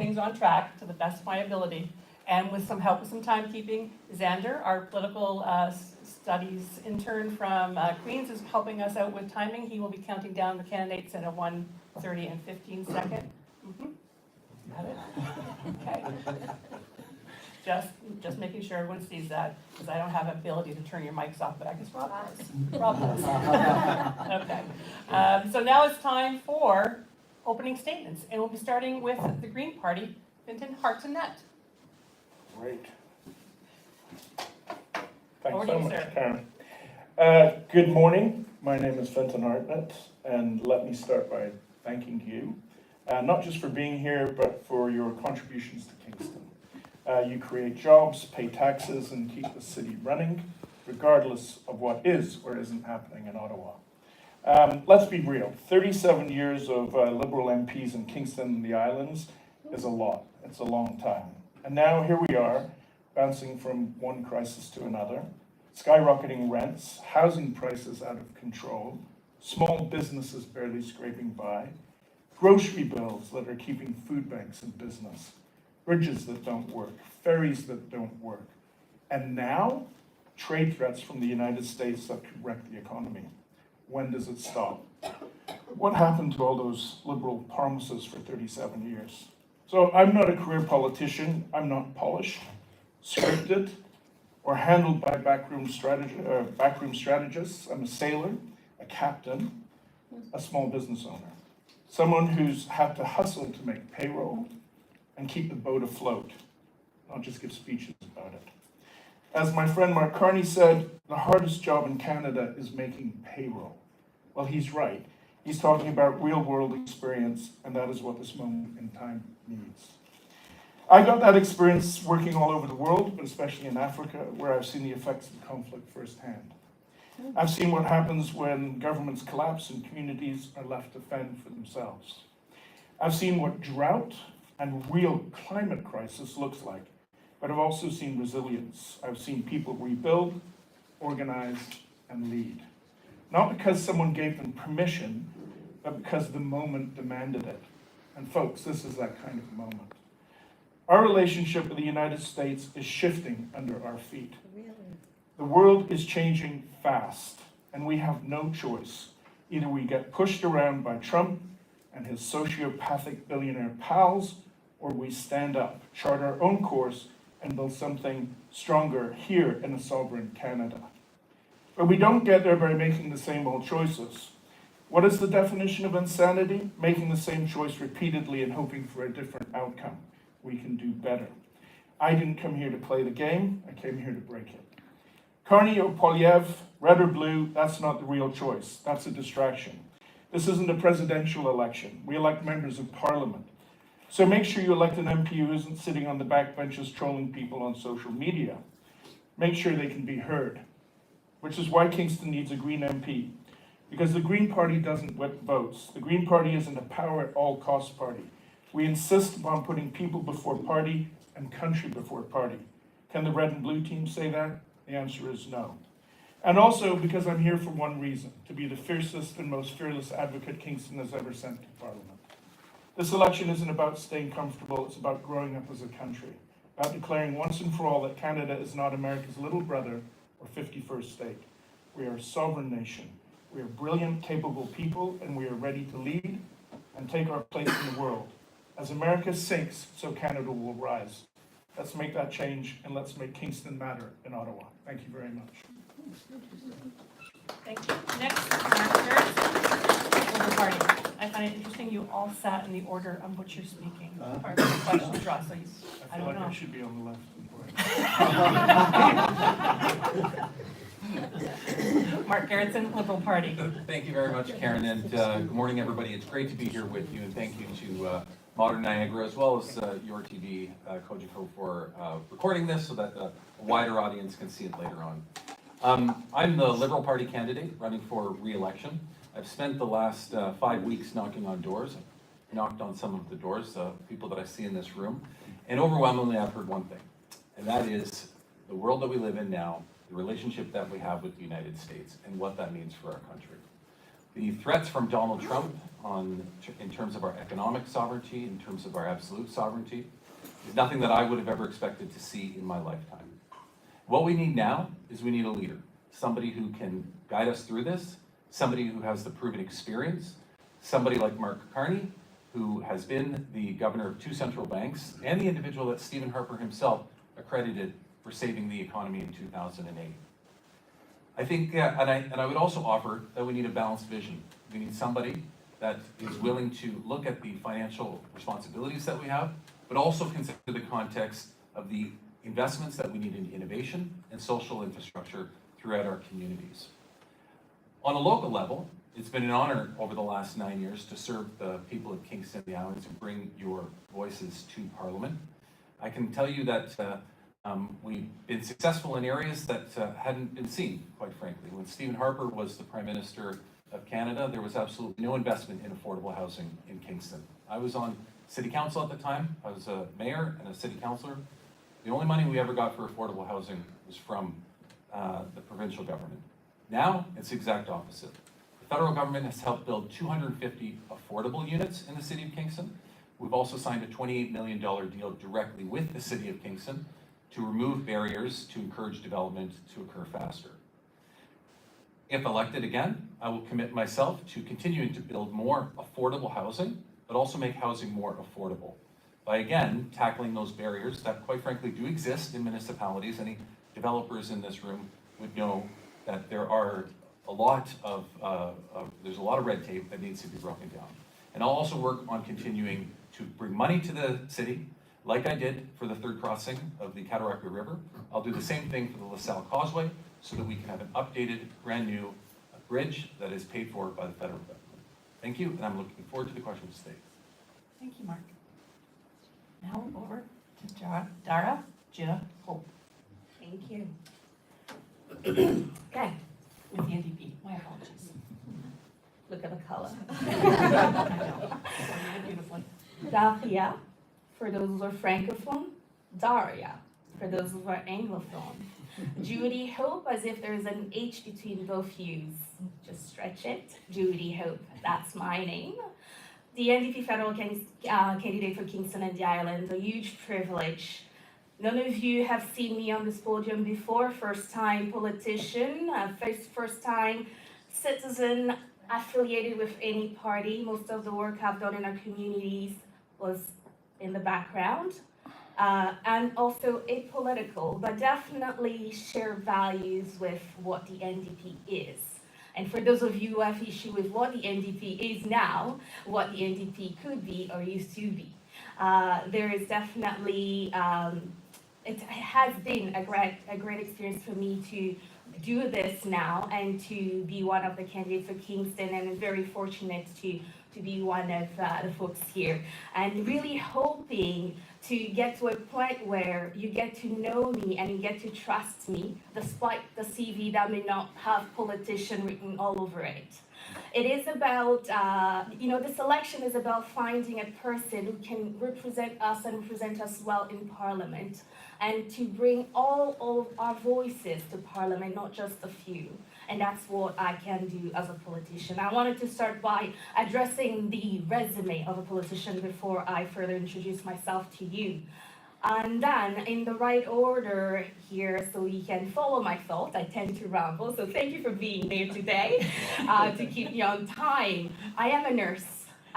things on track to the best of my ability. And with some help with some timekeeping, Xander, our political studies intern from Queens, is helping us out with timing. He will be counting down the candidates at a 1:30 and 15 second. Got it? Okay. Just making sure everyone sees that, because I don't have ability to turn your mics off, but I guess Rob does. Rob does. Okay. So now it's time for opening statements, and we'll be starting with the Green Party, Vinton Hartnett. Great. Thanks Over so to you, much, sir. Karen. Good morning. My name is Vinton Hartnett, and let me start by thanking you, not just for being here, but for your contributions to Kingston. You create jobs, pay taxes, and keep the city running, regardless of what is or isn't happening in Ottawa. Let's be real. 37 years of Liberal MPs in Kingston and the Islands is a lot. It's a long time. And now here we are, bouncing from one crisis to another, skyrocketing rents, housing prices out of control, small businesses barely scraping by, grocery bills that are keeping food banks in business, bridges that don't work, ferries that don't work, and now trade threats from the United States that could wreck the economy. When does it stop? What happened to all those Liberal promises for 37 years? So I'm not a career politician. I'm not polished, scripted, or handled by backroom strategists. I'm a sailor, a captain, a small business owner, someone who's had to hustle to make payroll and keep the boat afloat, not just give speeches about it. As my friend Mark Carney said, the hardest job in Canada is making payroll. Well, he's right. He's talking about real-world experience, and that is what this moment in time needs. I got that experience working all over the world, but especially in Africa, where I've seen the effects of conflict firsthand. I've seen what happens when governments collapse and communities are left to fend for themselves. I've seen what drought and real climate crisis looks like, but I've also seen resilience. I've seen people rebuild, organize, and lead. Not because someone gave them permission, but because the moment demanded it. And folks, this is that kind of moment. Our relationship with the United States is shifting under our feet. Really? The world is changing fast, and we have no choice. Either we get pushed around by Trump and his sociopathic billionaire pals, or we stand up, chart our own course, and build something stronger here in a sovereign Canada. But we don't get there by making the same old choices. What is the definition of insanity? Making the same choice repeatedly and hoping for a different outcome. We can do better. I didn't come here to play the game, I came here to break it. Carney or Poilievre, red or blue, that's not the real choice. That's a distraction. This isn't a presidential election. We elect members of parliament. So make sure you elect an MP who isn't sitting on the backbenches trolling people on social media. Make sure they can be heard, which is why Kingston needs a Green MP. Because the Green Party doesn't whip votes. The Green Party isn't a power at all costs party. We insist upon putting people before party and country before party. Can the red and blue team say that? The answer is no. And also because I'm here for one reason, to be the fiercest and most fearless advocate Kingston has ever sent to Parliament. This election isn't about staying comfortable, it's about growing up as a country, about declaring once and for all that Canada is not America's little brother or 51st state. We are a sovereign nation. We are brilliant, capable people, and we are ready to lead and take our place in the world. As America sinks, so Canada will rise. Let's make that change, and let's make Kingston matter in Ottawa. Thank you very much. Thank you. Next, Mark Liberal Party. I find it interesting you all sat in the order of which you're speaking. Part of the question draw, so I don't know. I should be on the left. Mark Gerritsen, Liberal Party. Thank you very much, Karen, and good morning, everybody. It's great to be here with you, and thank you to Modern Niagara, as well as your TV, Cogeco, for recording this so that a wider audience can see it later on. I'm the Liberal Party candidate running for re-election. I've spent the last 5 weeks knocking on doors. I've knocked on some of the doors, people that I see in this room, and overwhelmingly I've heard one thing, and that is the world that we live in now, the relationship that we have with the United States, and what that means for our country. The threats from Donald Trump in terms of our economic sovereignty, in terms of our absolute sovereignty, is nothing that I would have ever expected to see in my lifetime. What we need now is we need a leader, somebody who can guide us through this, somebody who has the proven experience, somebody like Mark Carney, who has been the governor of 2 central banks, and the individual that Stephen Harper himself accredited for saving the economy in 2008. I think, and I would also offer that we need a balanced vision. We need somebody that is willing to look at the financial responsibilities that we have, but also consider the context of the investments that we need in innovation and social infrastructure throughout our communities. On a local level, it's been an honor over the last 9 years to serve the people of Kingston and the Islands and bring your voices to Parliament. I can tell you that we've been successful in areas that hadn't been seen, quite frankly. When Stephen Harper was the Prime Minister of Canada, there was absolutely no investment in affordable housing in Kingston. I was on City Council at the time. I was a mayor and a city councillor. The only money we ever got for affordable housing was from the provincial government. Now, it's the exact opposite. The federal government has helped build 250 affordable units in the city of Kingston. We've also signed a $28 million deal directly with the city of Kingston to remove barriers to encourage development to occur faster. If elected again, I will commit myself to continuing to build more affordable housing, but also make housing more affordable by, again, tackling those barriers that, quite frankly, do exist in municipalities. Any developers in this room would know that there are there's a lot of red tape that needs to be broken down. And I'll also work on continuing to bring money to the city, like I did for the 3rd crossing of the Cataraqui River. I'll do the same thing for the Lasalle Causeway so that we can have an updated, brand new bridge that is paid for by the federal government. Thank you, and I'm looking forward to the questions today. Thank you, Mark. Now over to Dara Jia Hope. Thank you. Okay, with the NDP. My apologies. Look at the color. I know. Beautifully. Daria, for those who are francophone. Daria, for those who are anglophone. Judy Hope, as if there's an H between both U's. Just stretch it. Judy Hope, that's my name. The NDP federal candidate for Kingston and the Islands, a huge privilege. None of you have seen me on this podium before. First time politician, first time citizen affiliated with any party. Most of the work I've done in our communities was in the background. And also apolitical, but definitely share values with what the NDP is. And for those of you who have issue with what the NDP is now, what the NDP could be or used to be, there is definitely, it has been a great experience for me to do this now and to be one of the candidates for Kingston, and I'm very fortunate to be one of the folks here, and really hoping to get to a point where you get to know me and you get to trust me, despite the CV that may not have politician written all over it. It is about, this election is about finding a person who can represent us and represent us well in Parliament, and to bring all of our voices to Parliament, not just a few. And that's what I can do as a politician. I wanted to start by addressing the resume of a politician before I further introduce myself to you. And then, in the right order here, so you can follow my thoughts, I tend to ramble, so thank you for being there today to keep me on time. I am a nurse.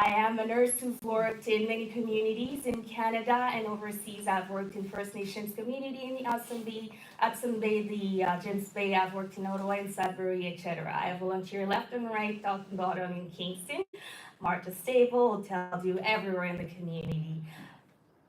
I am a nurse who's worked in many communities in Canada and overseas. I've worked in First Nations community in the Hudson Bay, the James Bay. I've worked in Ottawa and Sudbury, etc. I have volunteered left and right, top and bottom in Kingston, Martha Stable, Hotel Do, everywhere in the community.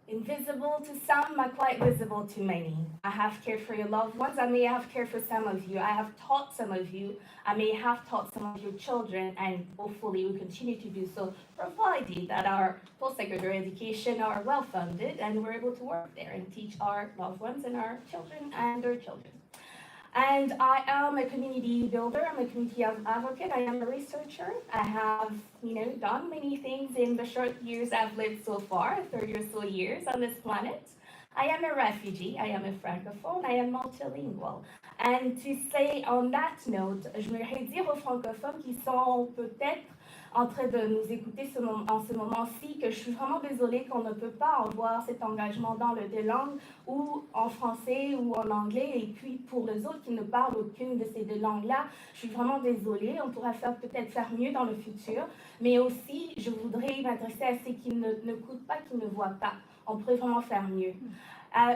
Invisible to some, but quite visible to many. I have cared for your loved ones. I may have cared for some of you. I have taught some of you. I may have taught some of your children, and hopefully we continue to do so, provided that our post-secondary education are well funded and we're able to work there and teach our loved ones and our children and their children. And I am a community builder. I'm a community advocate. I am a researcher. I have, done many things in the short years I've lived so far, 30 or so years on this planet. I am a refugee, I am a francophone, I am multilingual. And to say on that note, je voudrais dire aux francophones qui sont peut-être en train de nous écouter en ce moment-ci que je suis vraiment désolée qu'on ne peut pas avoir cet engagement dans les deux langues, ou en français ou en anglais. Et puis pour les autres qui ne parlent aucune de ces deux langues-là, je suis vraiment désolée. On pourra peut-être faire mieux dans le futur. Mais aussi, je voudrais m'adresser à ceux qui n'écoutent pas, qui ne voient pas. On pourrait vraiment faire mieux.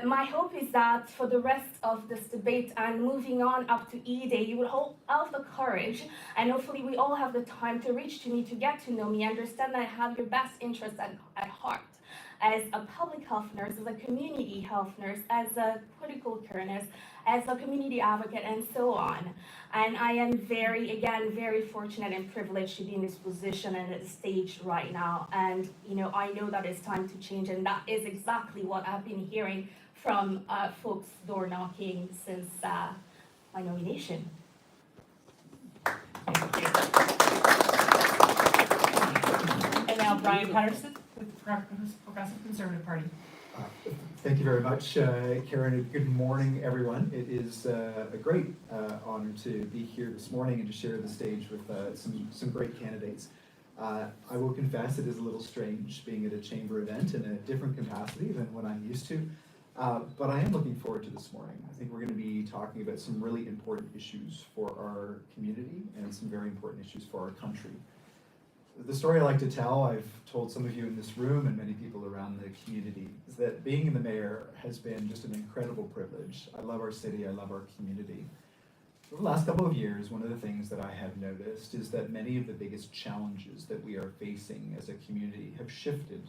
My hope is that for the rest of this debate and moving on up to E-Day, you will hold out the courage, and hopefully we all have the time to reach to me, to get to know me, understand that I have your best interests at heart. As a public health nurse, as a community health nurse, as a critical care nurse, as a community advocate, and so on. And I am very fortunate and privileged to be in this position and at this stage right now. And, I know that it's time to change, and that is exactly what I've been hearing from folks door knocking since my nomination. Thank you. And now Brian Patterson with the Progressive Conservative Party. Thank you very much, Karen. Good morning, everyone. It is a great honor to be here this morning and to share the stage with some great candidates. I will confess it is a little strange being at a chamber event in a different capacity than what I'm used to, but I am looking forward to this morning. I think we're going to be talking about some really important issues for our community and some very important issues for our country. The story I like to tell, I've told some of you in this room and many people around the community, is that being the mayor has been just an incredible privilege. I love our city, I love our community. Over the last couple of years, one of the things that I have noticed is that many of the biggest challenges that we are facing as a community have shifted.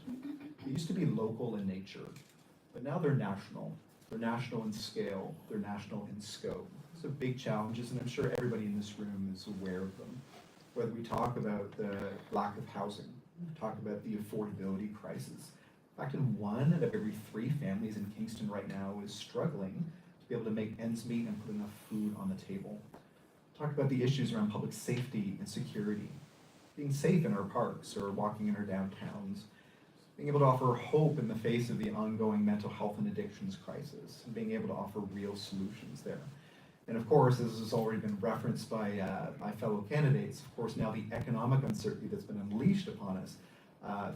They used to be local in nature, but now they're national. They're national in scale, they're national in scope. These are big challenges, and I'm sure everybody in this room is aware of them. Whether we talk about the lack of housing, talk about the affordability crisis. In fact, 1 out of every 3 families in Kingston right now is struggling to be able to make ends meet and put enough food on the table. Talk about the issues around public safety and security, being safe in our parks or walking in our downtowns, being able to offer hope in the face of the ongoing mental health and addictions crisis, and being able to offer real solutions there. And of course, as has already been referenced by my fellow candidates, of course now the economic uncertainty that's been unleashed upon us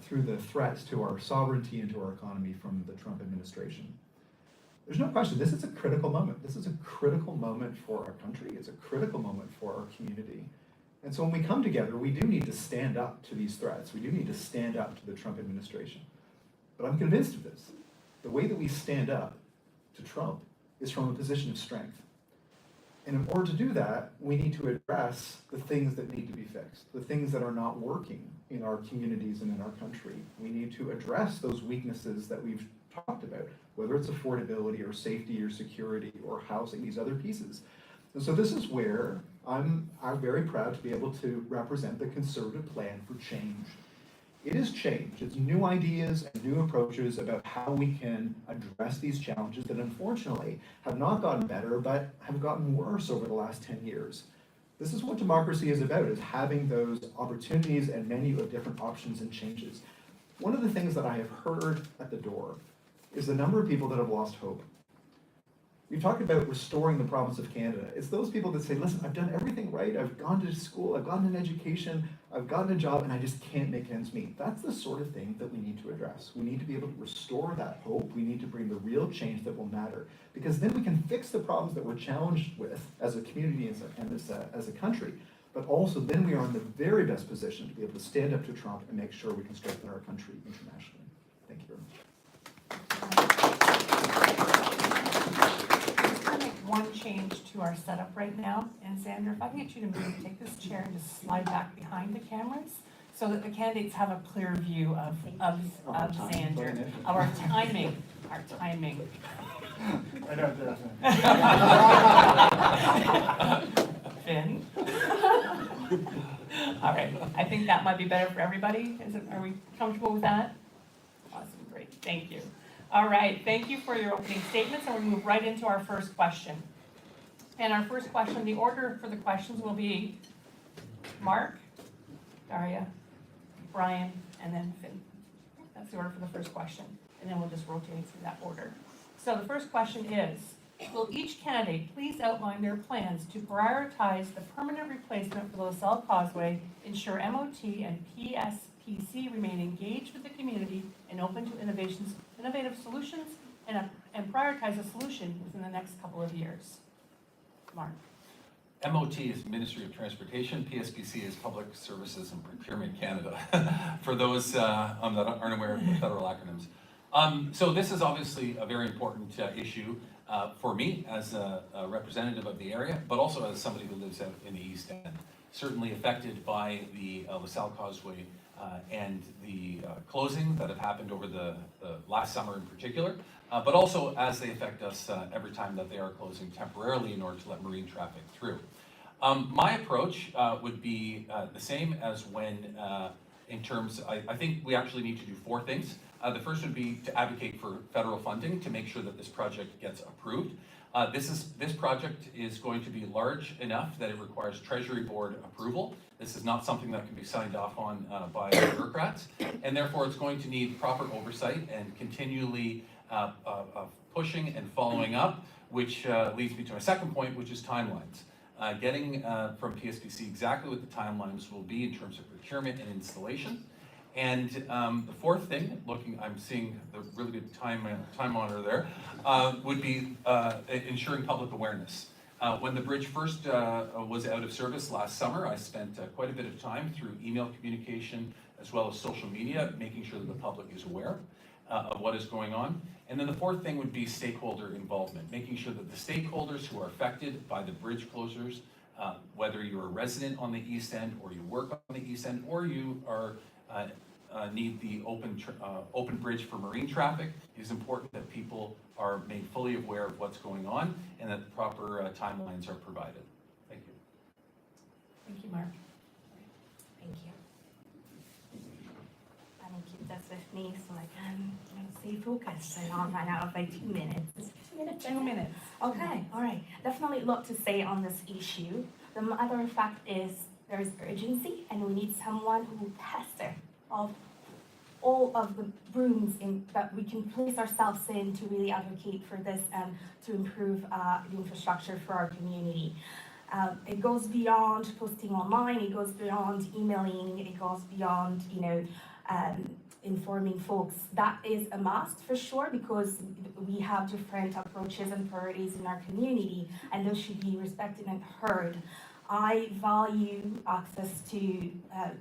through the threats to our sovereignty and to our economy from the Trump administration. There's no question, this is a critical moment. This is a critical moment for our country. It's a critical moment for our community. And so when we come together, we do need to stand up to these threats. We do need to stand up to the Trump administration. But I'm convinced of this. The way that we stand up to Trump is from a position of strength. And in order to do that, we need to address the things that need to be fixed, the things that are not working in our communities and in our country. We need to address those weaknesses that we've talked about, whether it's affordability or safety or security or housing, these other pieces. And so this is where I'm very proud to be able to represent the Conservative plan for change. It is change. It's new ideas and new approaches about how we can address these challenges that unfortunately have not gotten better, but have gotten worse over the last 10 years. This is what democracy is about, is having those opportunities and menu of different options and changes. One of the things that I have heard at the door is the number of people that have lost hope. We talked about restoring the province of Canada. It's those people that say, listen, I've done everything right. I've gone to school, I've gotten an education, I've gotten a job, and I just can't make ends meet. That's the sort of thing that we need to address. We need to be able to restore that hope. We need to bring the real change that will matter. Because then we can fix the problems that we're challenged with as a community and as a country. But also then we are in the very best position to be able to stand up to Trump and make sure we can strengthen our country internationally. Thank you very much. One change to our setup right now, and Xander, if I can get you to move, take this chair and just slide back behind the cameras so that the candidates have a clear view of Xander, of our timing. I know that. Finn. All right, I think that might be better for everybody. Are we comfortable with that? Awesome, great, thank you. All right, thank you for your opening statements, and we'll move right into our first question. And our first question, the order for the questions will be Mark, Daria, Brian, and then Finn. That's the order for the first question, and then we'll just rotate through that order. So the first question is, will each candidate please outline their plans to prioritize the permanent replacement for the Lasalle Causeway, ensure MOT and PSPC remain engaged with the community and open to innovative solutions, and prioritize a solution within the next couple of years? Mark. MOT is Ministry of Transportation, PSPC is Public Services and Procurement Canada, for those that aren't aware of the federal acronyms. So this is obviously a very important issue for me as a representative of the area, but also as somebody who lives out in the East End. Certainly affected by the Lasalle Causeway and the closing that have happened over the last summer in particular, but also as they affect us every time that they are closing temporarily in order to let marine traffic through. My approach would be the same as when, in terms, I think we actually need to do four things. The first would be to advocate for federal funding to make sure that this project gets approved. This project is going to be large enough that it requires Treasury Board approval. This is not something that can be signed off on by bureaucrats, and therefore it's going to need proper oversight and continually pushing and following up, which leads me to my second point, which is timelines. Getting from PSPC exactly what the timelines will be in terms of procurement and installation. And the fourth thing, I'm seeing the really good time monitor there, would be ensuring public awareness. When the bridge first was out of service last summer, I spent quite a bit of time through email communication as well as social media, making sure that the public is aware of what is going on. And then the fourth thing would be stakeholder involvement, making sure that the stakeholders who are affected by the bridge closures, whether you're a resident on the East End or you work on the East End or you are need the open bridge for marine traffic, it is important that people are made fully aware of what's going on and that the proper timelines are provided. Thank you. Thank you, Mark. Thank you. I will keep this with me so I can stay focused and not run out of 2 minutes. 2 minutes. Okay, all right. Definitely a lot to say on this issue. The matter of fact is there is urgency and we need someone who will test of all of the rooms that we can place ourselves in to really advocate for this and to improve the infrastructure for our community. It goes beyond posting online, it goes beyond emailing, it goes beyond, informing folks. That is a must for sure because we have different approaches and priorities in our community and those should be respected and heard. I value access to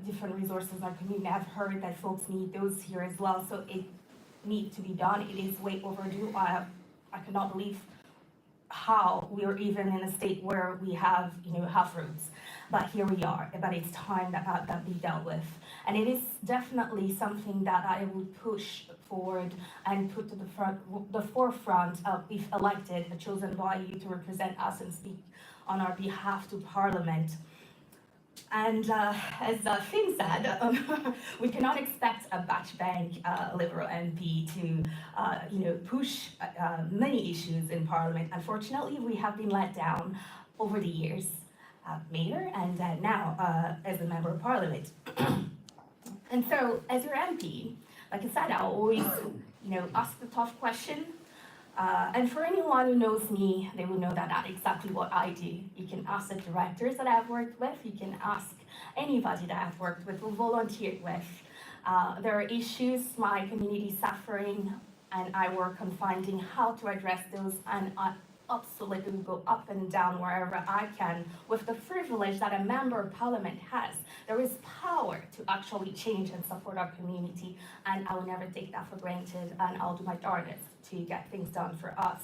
different resources in our community. I've heard that folks need those here as well, so it needs to be done. It is way overdue. I cannot believe how we are even in a state where we have, half roads. But here we are, but it's time that be dealt with. And it is definitely something that I will push forward and put to the forefront of, if elected, chosen by you to represent us and speak on our behalf to Parliament. And as Finn said, we cannot expect a batch bank Liberal MP to, push many issues in Parliament. Unfortunately, we have been let down over the years, Mayor, and now as a Member of Parliament. And so, as your MP, like I said, I'll always, ask the tough question. And for anyone who knows me, they will know that that's exactly what I do. You can ask the directors that I've worked with, you can ask anybody that I've worked with or volunteered with. There are issues my community is suffering, and I work on finding how to address those, and I absolutely go up and down wherever I can with the privilege that a Member of Parliament has. There is power to actually change and support our community, and I will never take that for granted, and I'll do my darndest to get things done for us.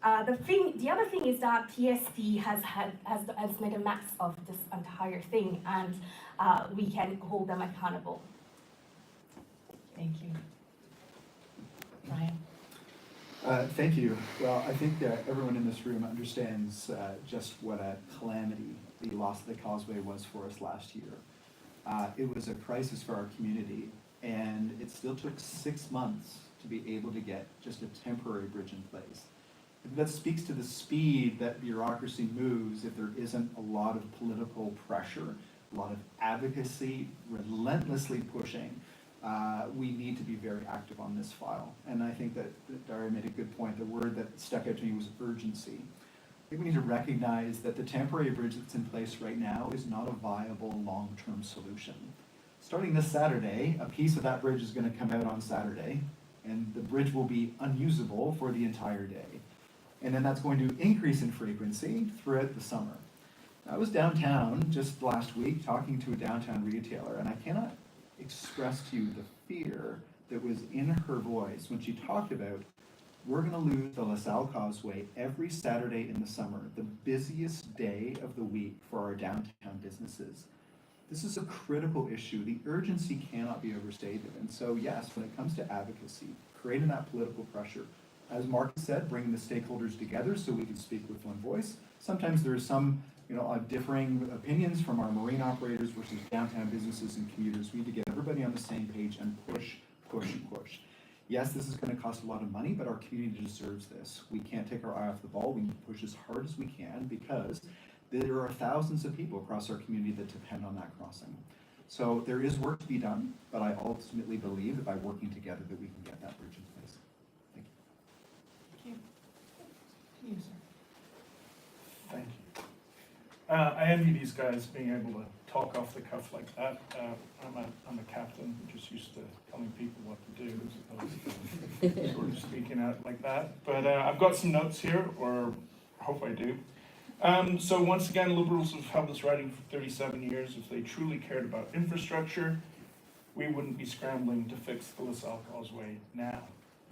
The other thing is that PSP has made a mess of this entire thing, and we can hold them accountable. Thank you. Ryan. Thank you. Well, I think everyone in this room understands just what a calamity the loss of the Causeway was for us last year. It was a crisis for our community, and it still took 6 months to be able to get just a temporary bridge in place. That speaks to the speed that bureaucracy moves if there isn't a lot of political pressure, a lot of advocacy, relentlessly pushing we need to be very active on this file. And I think that Daria made a good point. The word that stuck out to me was urgency. I think we need to recognize that the temporary bridge that's in place right now is not a viable long-term solution. Starting this Saturday, a piece of that bridge is going to come out on Saturday, and the bridge will be unusable for the entire day. And then that's going to increase in frequency throughout the summer. I was downtown just last week talking to a downtown retailer, and I cannot express to you the fear that was in her voice when she talked about, we're going to lose the Lasalle Causeway every Saturday in the summer, the busiest day of the week for our downtown businesses. This is a critical issue. The urgency cannot be overstated. And so yes, when it comes to advocacy, creating that political pressure, as Mark said, bringing the stakeholders together so we can speak with one voice. Sometimes there's some differing opinions from our marine operators versus downtown businesses and commuters. We need to get everybody on the same page and push, push, and push. Yes, this is going to cost a lot of money, but our community deserves this. We can't take our eye off the ball. We need to push as hard as we can because there are thousands of people across our community that depend on that crossing. So there is work to be done, but I ultimately believe that by working together that we can get that bridge in place. Thank you. Thank you. You, sir. Thank you. I envy these guys being able to talk off the cuff like that. I'm a captain, I'm just used to telling people what to do as opposed to sort of speaking out like that. But I've got some notes here, or hope I do. So once again, Liberals have held this riding for 37 years. If they truly cared about infrastructure, we wouldn't be scrambling to fix the Lasalle Causeway now.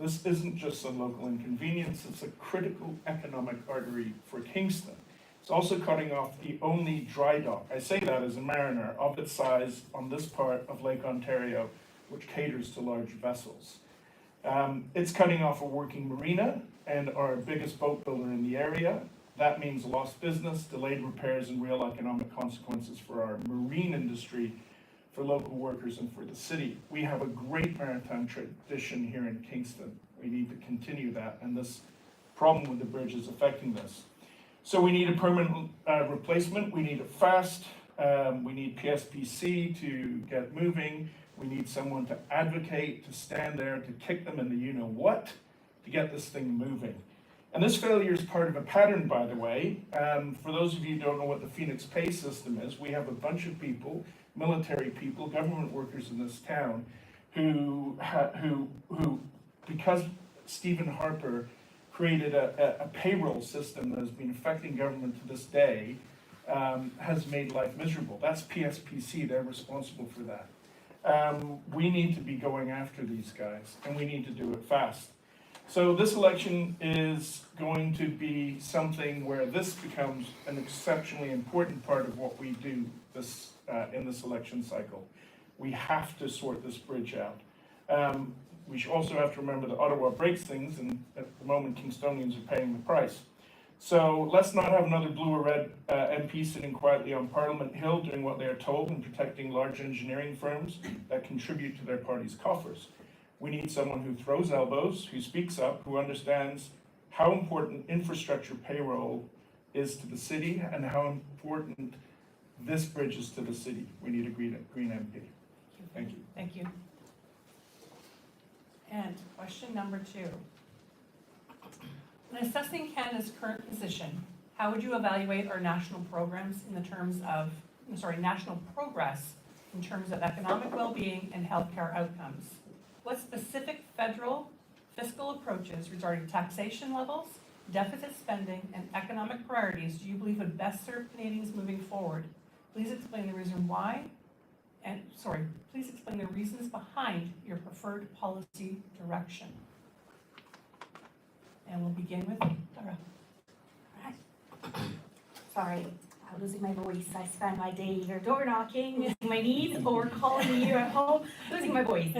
This isn't just a local inconvenience, it's a critical economic artery for Kingston. It's also cutting off the only dry dock, I say that as a mariner, of its size on this part of Lake Ontario, which caters to large vessels. It's cutting off a working marina and our biggest boat builder in the area. That means lost business, delayed repairs, and real economic consequences for our marine industry, for local workers, and for the city. We have a great maritime tradition here in Kingston. We need to continue that, and this problem with the bridge is affecting this. So we need a permanent replacement. We need it fast. We need PSPC to get moving. We need someone to advocate, to stand there, to kick them in the you-know-what, to get this thing moving. And this failure is part of a pattern, by the way. For those of you who don't know what the Phoenix Pay system is, we have a bunch of people, military people, government workers in this town, who because Stephen Harper created a payroll system that has been affecting government to this day, has made life miserable. That's PSPC, they're responsible for that. We need to be going after these guys, and we need to do it fast. So this election is going to be something where this becomes an exceptionally important part of what we do this in this election cycle. We have to sort this bridge out. We should also have to remember that Ottawa breaks things, and at the moment Kingstonians are paying the price. So let's not have another blue or red MP sitting quietly on Parliament Hill doing what they are told and protecting large engineering firms that contribute to their party's coffers. We need someone who throws elbows, who speaks up, who understands how important infrastructure payroll is to the city and how important this bridge is to the city. We need a green MP. Thank you. Thank you. And question number 2. When assessing Canada's current position, how would you evaluate our national programs in the terms of, national progress in terms of economic well-being and healthcare outcomes? What specific federal fiscal approaches regarding taxation levels, deficit spending, and economic priorities do you believe would best serve Canadians moving forward? Please explain the reason why, please explain the reasons behind your preferred policy direction. And we'll begin with Dara. Sorry, I'm losing my voice. I spend my day either door knocking, missing my knees, or calling you at home, losing my voice.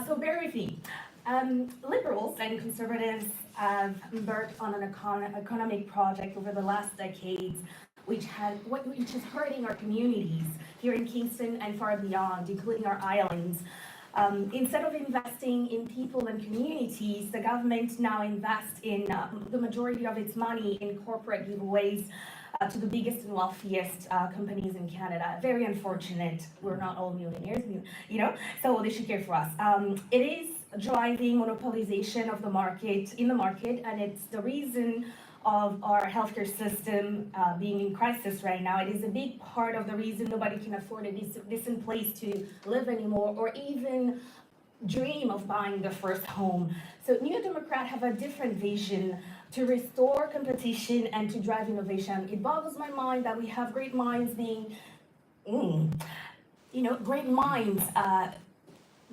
So bear with me. Liberals and Conservatives have embarked on an economic project over the last decades, which is hurting our communities here in Kingston and far beyond, including our islands. Instead of investing in people and communities, the government now invests in the majority of its money in corporate giveaways, to the biggest and wealthiest companies in Canada. Very unfortunate. We're not all millionaires, you know, so they should care for us. It is driving monopolization of the market, and it's the reason of our healthcare system being in crisis right now. It is a big part of the reason nobody can afford a decent place to live anymore, or even dream of buying the first home. So New Democrat have a different vision to restore competition and to drive innovation. It boggles my mind that we have great minds being, great minds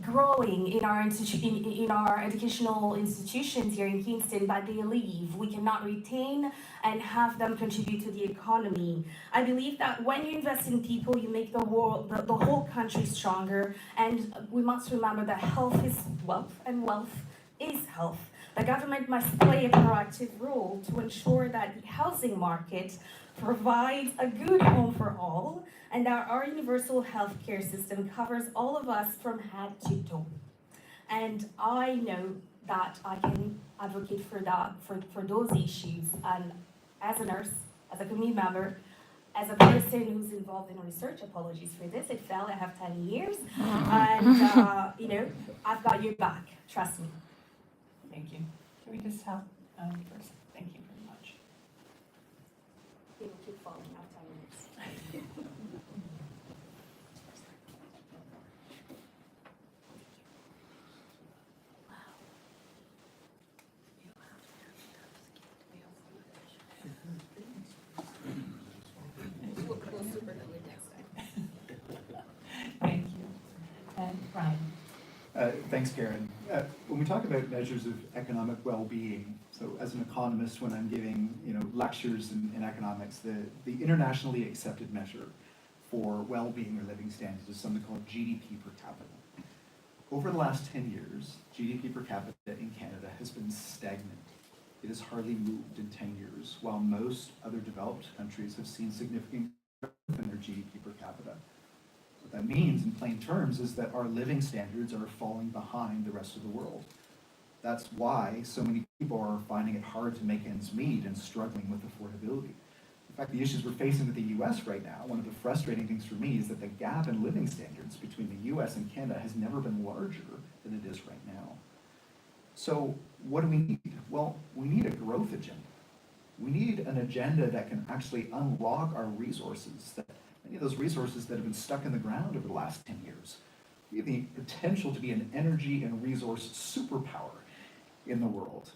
growing in our in our educational institutions here in Kingston, but they leave. We cannot retain and have them contribute to the economy. I believe that when you invest in people, you make the whole country stronger. And we must remember that health is wealth, and wealth is health. The government must play a proactive role to ensure that the housing market provides a good home for all, and that our universal health care system covers all of us from head to toe. And I know that I can advocate for that, for those issues, and as a nurse, as a community member, as a person who's involved in research, apologies for this, it fell, I have 10 years, and I've got your back, trust me. Thank you. Can we just help first? Thank you very much. It will keep falling after 10 years. Thank you. And Brian. Thanks, Karen. When we talk about measures of economic well-being, so as an economist, when I'm giving lectures in economics, the internationally accepted measure for well-being or living standards is something called GDP per capita. Over the last 10 years, GDP per capita in Canada has been stagnant. It has hardly moved in 10 years, while most other developed countries have seen significant growth in their GDP per capita. What that means, in plain terms, is that our living standards are falling behind the rest of the world. That's why so many people are finding it hard to make ends meet and struggling with affordability. In fact, the issues we're facing with the US right now, one of the frustrating things for me is that the gap in living standards between the US and Canada has never been larger than it is right now. So what do we need? Well, we need a growth agenda. We need an agenda that can actually unlock our resources, that many of those resources that have been stuck in the ground over the last 10 years. We have the potential to be an energy and resource superpower in the world.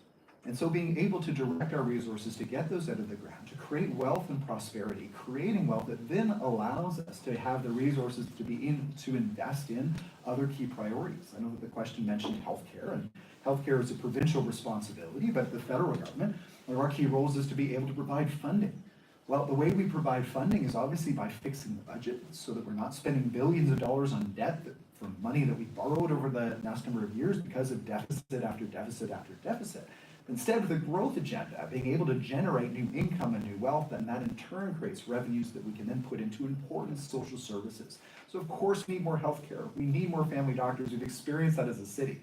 And so being able to direct our resources to get those out of the ground, to create wealth and prosperity, creating wealth that then allows us to have the resources to invest in other key priorities. I know that the question mentioned healthcare, and healthcare is a provincial responsibility, but the federal government, one of our key roles is to be able to provide funding. Well, the way we provide funding is obviously by fixing the budget so that we're not spending billions of dollars on debt from money that we borrowed over the last number of years because of deficit after deficit after deficit. Instead, with a growth agenda, being able to generate new income and new wealth, and that in turn creates revenues that we can then put into important social services. So of course we need more healthcare, we need more family doctors. We've experienced that as a city.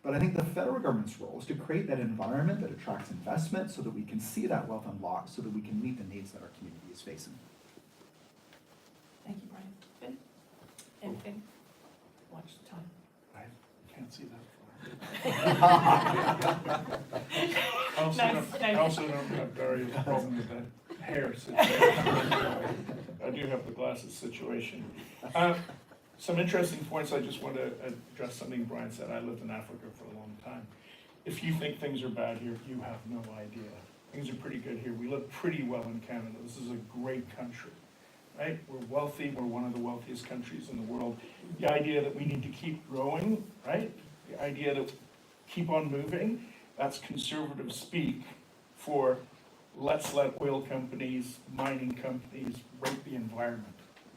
But I think the federal government's role is to create that environment that attracts investment so that we can see that wealth unlocked, so that we can meet the needs that our community is facing. Thank you, Brian. Finn? And Finn? Watch the time. I can't see that Nice. I also don't have Daria's problem with the hair situation. I do have the glasses situation. Some interesting points. I just want to address something Brian said. I lived in Africa for a long time. If you think things are bad here, you have no idea. Things are pretty good here. We live pretty well in Canada. This is a great country, right? We're wealthy. We're one of the wealthiest countries in the world. The idea that we need to keep growing, right? The idea that keep on moving, that's conservative speak for let's let oil companies, mining companies rape the environment.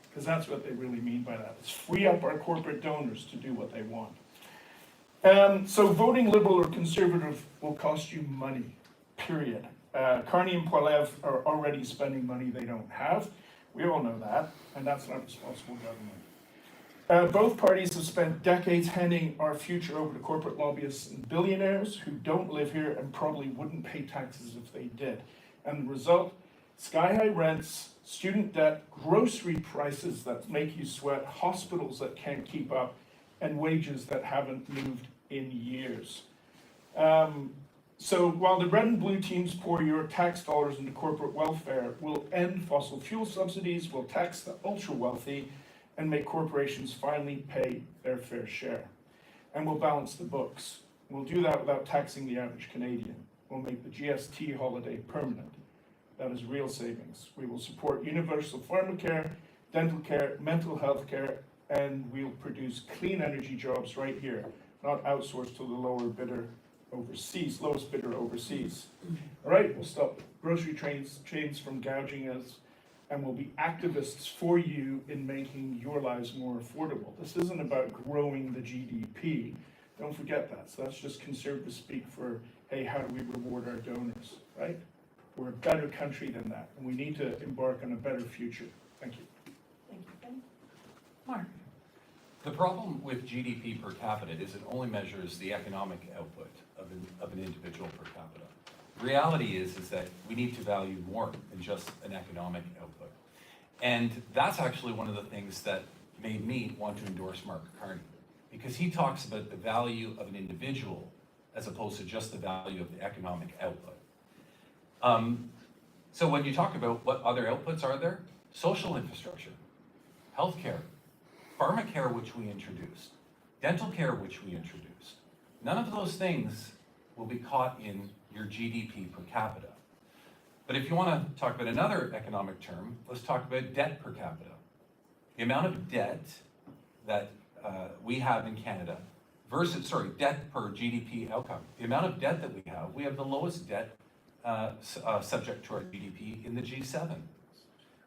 Because that's what they really mean by that. It's free up our corporate donors to do what they want. So voting Liberal or Conservative will cost you money, period. Carney and Poilievre are already spending money they don't have. We all know that, and that's not responsible government. Both parties have spent decades handing our future over to corporate lobbyists and billionaires who don't live here and probably wouldn't pay taxes if they did. And the result, Sky-high rents, student debt, grocery prices that make you sweat, hospitals that can't keep up, and wages that haven't moved in years. So while the red and blue teams pour your tax dollars into corporate welfare, we'll end fossil fuel subsidies, we'll tax the ultra-wealthy, and make corporations finally pay their fair share. And we'll balance the books. We'll do that without taxing the average Canadian. We'll make the GST holiday permanent. That is real savings. We will support universal pharmacare, dental care, mental health care, and we'll produce clean energy jobs right here, not outsourced to the lowest bidder overseas. All right, we'll stop grocery chains from gouging us, and we'll be activists for you in making your lives more affordable. This isn't about growing the GDP. Don't forget that. So that's just conservative speak for, hey, how do we reward our donors, right? We're a better country than that, and we need to embark on a better future. Thank you. Thank you, Ben. Mark? The problem with GDP per capita is it only measures the economic output of an individual per capita. The reality is that we need to value more than just an economic output. And that's actually one of the things that made me want to endorse Mark Carney, because he talks about the value of an individual as opposed to just the value of the economic output. So when you talk about what other outputs are there, social infrastructure, healthcare, pharmacare, which we introduced, dental care, which we introduced, none of those things will be caught in your GDP per capita. But if you want to talk about another economic term, let's talk about debt per capita. The amount of debt that we have in Canada versus, debt per GDP outcome. The amount of debt that we have the lowest debt subject to our GDP in the G7.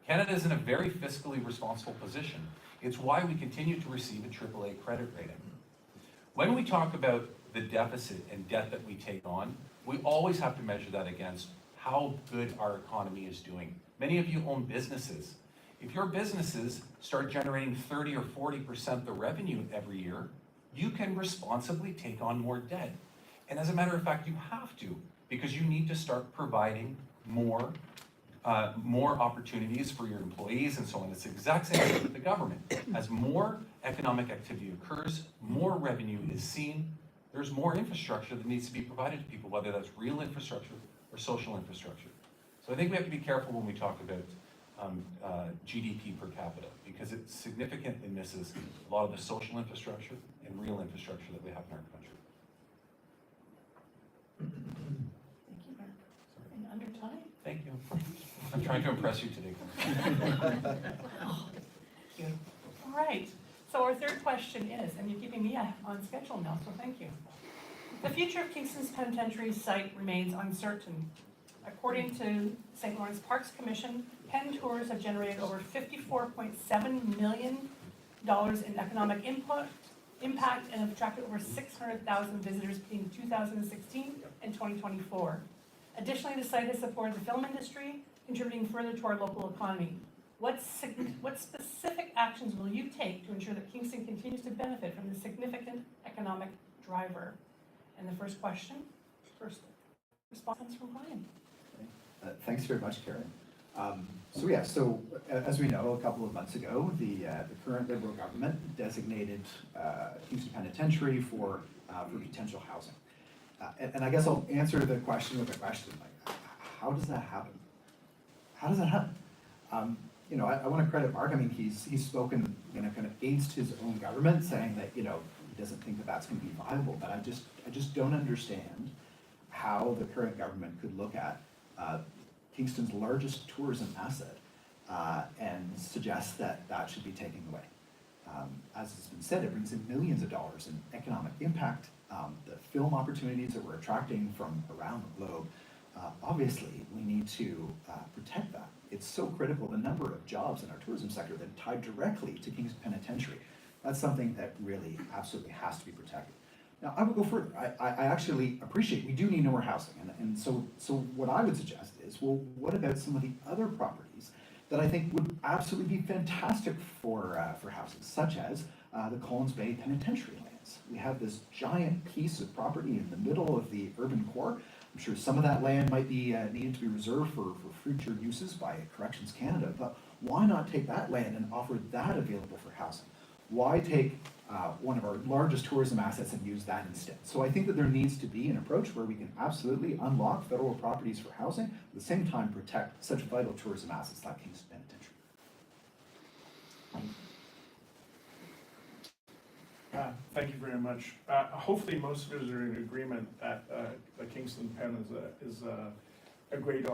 Canada is in a very fiscally responsible position. It's why we continue to receive a AAA credit rating. When we talk about the deficit and debt that we take on, we always have to measure that against how good our economy is doing. Many of you own businesses. If your businesses start generating 30 or 40% the revenue every year, you can responsibly take on more debt. And as a matter of fact, you have to, because you need to start providing more opportunities for your employees and so on. It's the exact same thing with the government. As more economic activity occurs, more revenue is seen, there's more infrastructure that needs to be provided to people, whether that's real infrastructure or social infrastructure. So I think we have to be careful when we talk about GDP per capita, because it significantly misses a lot of the social infrastructure and real infrastructure that we have in our country. Thank you, Mark. And under time? Thank you. I'm trying to impress you today. Thank you. All right, so our third question is, and you're keeping me on schedule now, so thank you. The future of Kingston's Penitentiary site remains uncertain. According to St. Lawrence Parks Commission, Penn Tours have generated over $54.7 million in economic impact and have attracted over 600,000 visitors between 2016 and 2024. Additionally, the site has supported the film industry, contributing further to our local economy. What specific actions will you take to ensure that Kingston continues to benefit from this significant economic driver? And the first response comes from Brian. Thanks very much, Karen. So as we know, a couple of months ago, the current Liberal government designated Kingston Penitentiary for potential housing. And I guess I'll answer the question with a question, like, how does that happen? How does that happen? I want to credit Mark. I mean, he's spoken, kind of against his own government, saying that, he doesn't think that that's going to be viable. But I just don't understand how the current government could look at Kingston's largest tourism asset and suggest that that should be taken away. As has been said, it brings in millions of dollars in economic impact. The film opportunities that we're attracting from around the globe, obviously we need to protect that. It's so critical, the number of jobs in our tourism sector that tie directly to Kingston Penitentiary. That's something that really absolutely has to be protected. Now, I would go further. I actually appreciate we do need more housing. And so what I would suggest is, well, what about some of the other properties that I think would absolutely be fantastic for housing, such as the Collins Bay Penitentiary land. assets. We have this giant piece of property in the middle of the urban core. I'm sure some of that land might be needed to be reserved for future uses by Corrections Canada, but why not take that land and offer that available for housing? Why take one of our largest tourism assets and use that instead? So I think that there needs to be an approach where we can absolutely unlock federal properties for housing, at the same time protect such vital tourism assets like Kingston Penitentiary. Thank you very much. Hopefully most of us are in agreement that the Kingston Pen is a great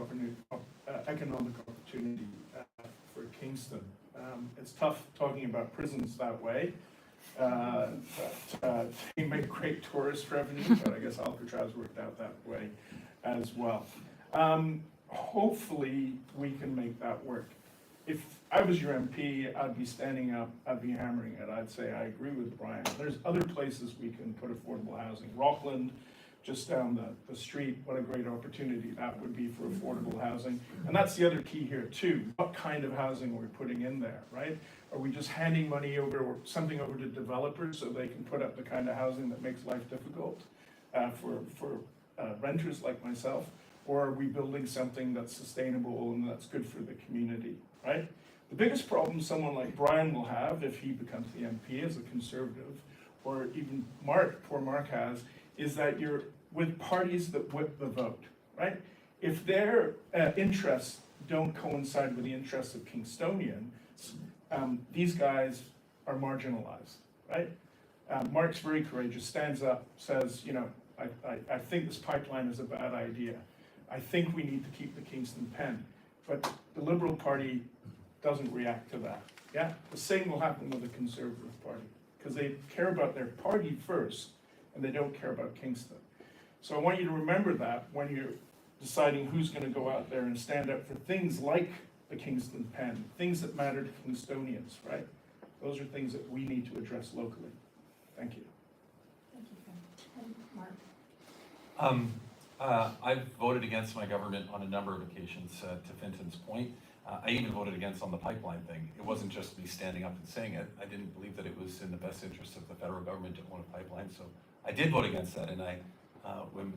economic opportunity for Kingston. It's tough talking about prisons that way. They make great tourist revenue, but I guess Alcatraz worked out that way as well. Hopefully we can make that work. If I was your MP, I'd be standing up, I'd be hammering it. I'd say, I agree with Brian. There's other places we can put affordable housing. Rockland, just down the street, what a great opportunity that would be for affordable housing. And that's the other key here too. What kind of housing are we putting in there, right? Are we just handing money over or something over to developers so they can put up the kind of housing that makes life difficult for renters like myself? Or are we building something that's sustainable and that's good for the community, right? The biggest problem someone like Brian will have if he becomes the MP as a conservative, or even Mark, poor Mark has, is that you're with parties that whip the vote, right? If their interests don't coincide with the interests of Kingstonians, these guys are marginalized, right? Mark's very courageous, stands up, says, you know, I think this pipeline is a bad idea. I think we need to keep the Kingston Pen. But the Liberal Party doesn't react to that. Yeah, the same will happen with the Conservative Party, because they care about their party first, and they don't care about Kingston. So I want you to remember that when you're deciding who's going to go out there and stand up for things like the Kingston Pen, things that matter to Kingstonians, right? Those are things that we need to address locally. Thank you. Thank you, Finn. And Mark? I've voted against my government on a number of occasions, to Fenton's point. I even voted against on the pipeline thing. It wasn't just me standing up and saying it. I didn't believe that it was in the best interest of the federal government to own a pipeline, so I did vote against that, and I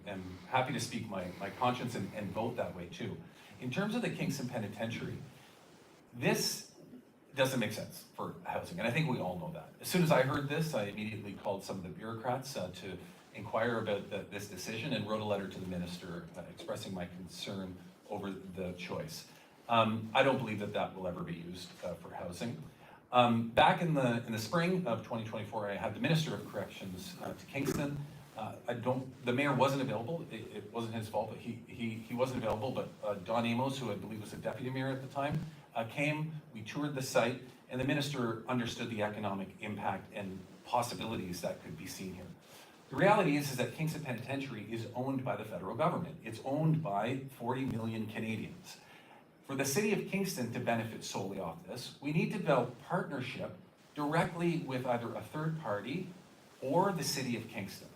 am happy to speak my conscience and vote that way too. In terms of the Kingston Penitentiary, this doesn't make sense for housing, and I think we all know that. As soon as I heard this, I immediately called some of the bureaucrats to inquire about this decision and wrote a letter to the minister expressing my concern over the choice. I don't believe that will ever be used for housing. Back in the spring of 2024, I had the Minister of Corrections to Kingston. The mayor wasn't available. It wasn't his fault, but he wasn't available. But Don Amos, who I believe was the deputy mayor at the time, came. We toured the site, and the minister understood the economic impact and possibilities that could be seen here. The reality is that Kingston Penitentiary is owned by the federal government. It's owned by 40 million Canadians. For the city of Kingston to benefit solely off this, we need to develop partnership directly with either a third party or the city of Kingston.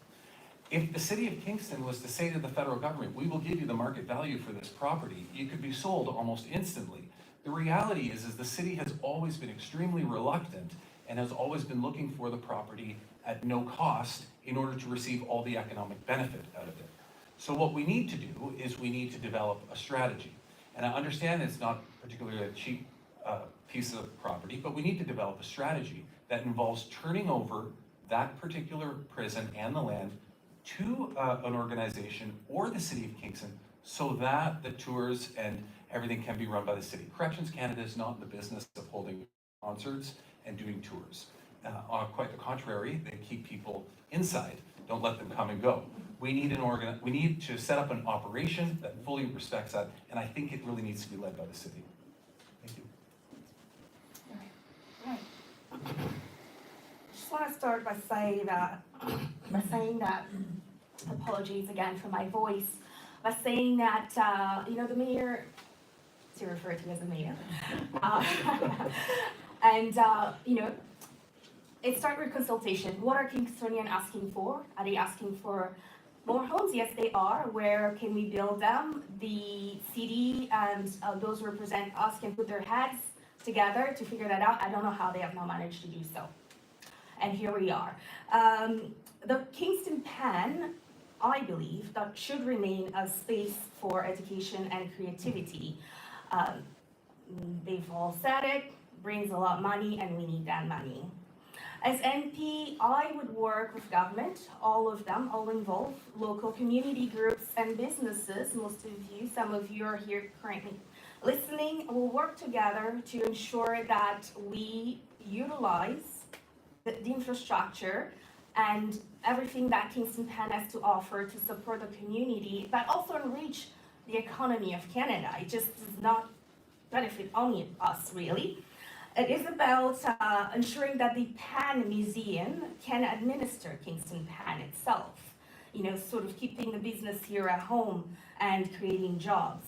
If the city of Kingston was to say to the federal government, we will give you the market value for this property, it could be sold almost instantly. The reality is the city has always been extremely reluctant and has always been looking for the property at no cost in order to receive all the economic benefit out of it. So what we need to do is we need to develop a strategy. And I understand it's not particularly a cheap piece of property, but we need to develop a strategy that involves turning over that particular prison and the land to an organization or the city of Kingston so that the tours and everything can be run by the city. Corrections Canada is not in the business of holding concerts and doing tours. Quite the contrary, they keep people inside, don't let them come and go. We need to set up an operation that fully respects that, and I think it really needs to be led by the city. Thank you. Right. Just want to start by saying that, apologies again for my voice, by saying that, the mayor, to refer to as the mayor, it started with consultation. What are Kingstonians asking for? Are they asking for more homes? Yes, they are. Where can we build them? The city and those who represent us can put their heads together to figure that out. I don't know how they have not managed to do so. and here we are. The Kingston Pen, I believe, that should remain a space for education and creativity. They've all said it, brings a lot of money, and we need that money. As MP, I would work with government, all of them, all involved, local community groups and businesses. Most of you, some of you are here currently listening. We'll work together to ensure that we utilize the infrastructure and everything that Kingston Pen has to offer to support the community, but also enrich the economy of Canada. It just does not benefit only us, really. It is about ensuring that the Pen Museum can administer Kingston Pen itself, sort of keeping the business here at home and creating jobs.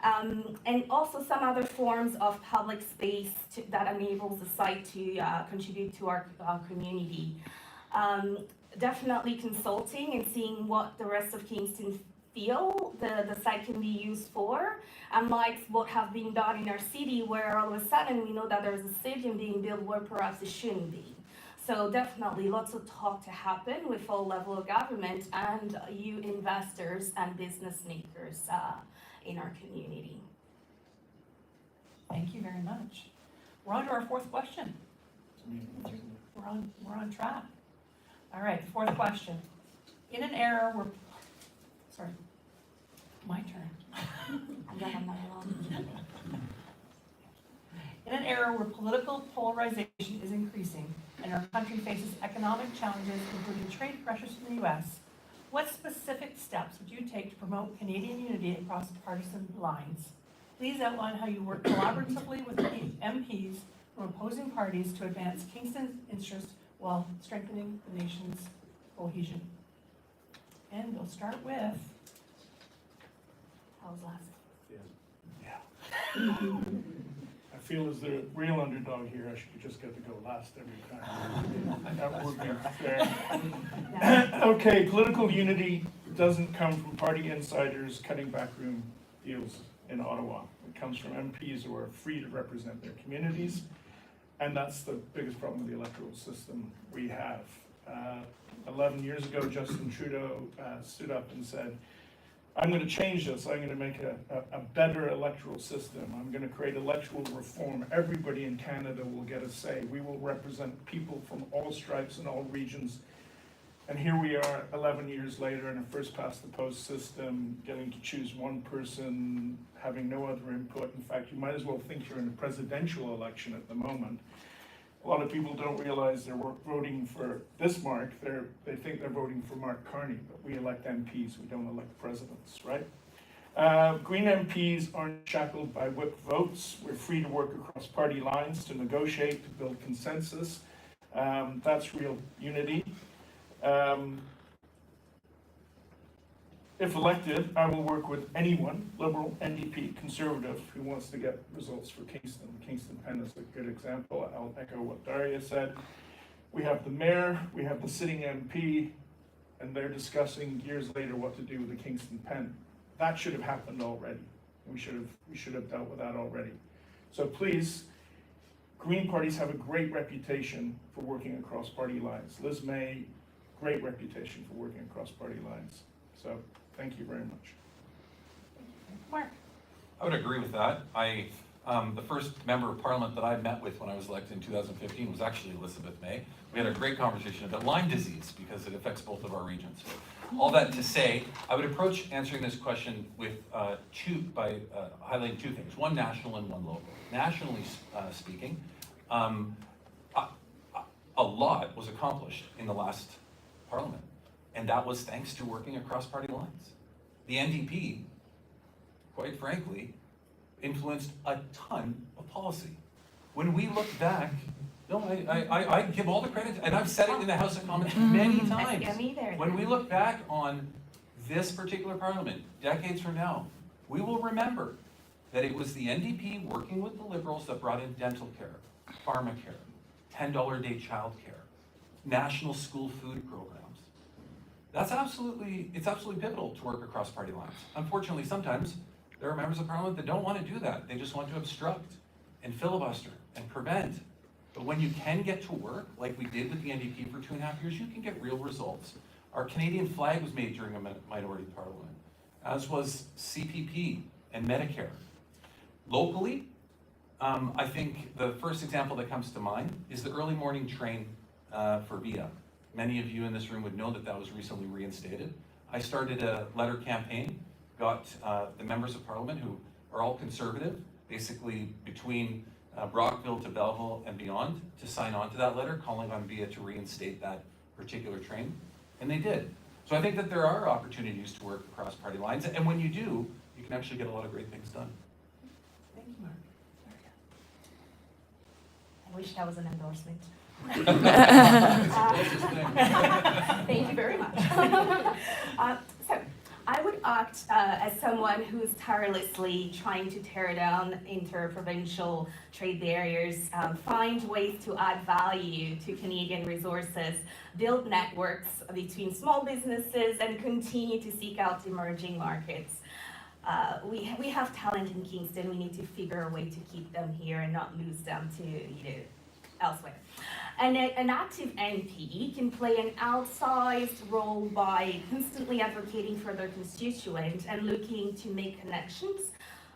And also some other forms of public space that enables the site to contribute to our community. Definitely consulting and seeing what the rest of Kingston feel the site can be used for, unlike what have been done in our city, where all of a sudden we know that there's a stadium being built where perhaps it shouldn't be. So definitely lots of talk to happen with all level of government and you investors and business makers in our community. Thank you very much. We're on to our fourth question. We're on track. All right, the fourth question. In an era where, sorry, my turn. In an era where political polarization is increasing and our country faces economic challenges, including trade pressures from the U.S., what specific steps would you take to promote Canadian unity across partisan lines? Please outline how you work collaboratively with MPs from opposing parties to advance Kingston's interests while strengthening the nation's cohesion. And we'll start with, how's last? Yeah. I feel as the real underdog here, I should just get to go last every time. That would be fair. Okay, political unity doesn't come from party insiders cutting backroom deals in Ottawa. It comes from MPs who are free to represent their communities, and that's the biggest problem with the electoral system we have. 11 years ago, Justin Trudeau stood up and said, I'm going to change this. I'm going to make a better electoral system. I'm going to create electoral reform. Everybody in Canada will get a say. We will represent people from all stripes and all regions. And here we are 11 years later in a first-past-the-post system, getting to choose one person, having no other input. In fact, you might as well think you're in a presidential election at the moment. A lot of people don't realize they're voting for this Mark. They think they're voting for Mark Carney, but we elect MPs. We don't elect presidents, right? Green MPs aren't shackled by whip votes. We're free to work across party lines, to negotiate, to build consensus. That's real unity. If elected, I will work with anyone, Liberal, NDP, Conservative, who wants to get results for Kingston. Kingston Pen is a good example. I'll echo what Daria said. We have the mayor, we have the sitting MP, and they're discussing years later what to do with the Kingston Pen. That should have happened already. We should have dealt with that already. So please, Green parties have a great reputation for working across party lines. Liz May, great reputation for working across party lines. So thank you very much. Mark. I would agree with that. The first member of parliament that I met with when I was elected in 2015 was actually Elizabeth May. We had a great conversation about Lyme disease because it affects both of our regions. All that to say, I would approach answering this question with highlighting two things, one national and one local. Nationally speaking, a lot was accomplished in the last parliament, and that was thanks to working across party lines. The NDP, quite frankly, influenced a ton of policy. When we look back, no, I give all the credit, and I've said it in the House of Commons many times. When we look back on this particular parliament, decades from now, we will remember that it was the NDP working with the Liberals that brought in dental care, pharmacare, $10 a day child care, national school food programs. It's absolutely pivotal to work across party lines. Unfortunately, sometimes there are members of parliament that don't want to do that. They just want to obstruct and filibuster and prevent. But when you can get to work, like we did with the NDP for 2.5 years, you can get real results. Our Canadian flag was made during a minority parliament, as was CPP and Medicare. Locally, I think the first example that comes to mind is the early morning train for VIA. Many of you in this room would know that that was recently reinstated. I started a letter campaign, got the members of parliament who are all conservative, basically between Brockville to Belleville and beyond, to sign on to that letter calling on VIA to reinstate that particular train, and they did. So I think that there are opportunities to work across party lines, and when you do, you can actually get a lot of great things done. Thank you, Mark. I wish that was an endorsement. It's the closest thing. Thank you very much. So, I would act as someone who's tirelessly trying to tear down interprovincial trade barriers, find ways to add value to Canadian resources, build networks between small businesses, and continue to seek out emerging markets. We have talent in Kingston. We need to figure a way to keep them here and not lose them to elsewhere. And an active MP can play an outsized role by constantly advocating for their constituents and looking to make connections.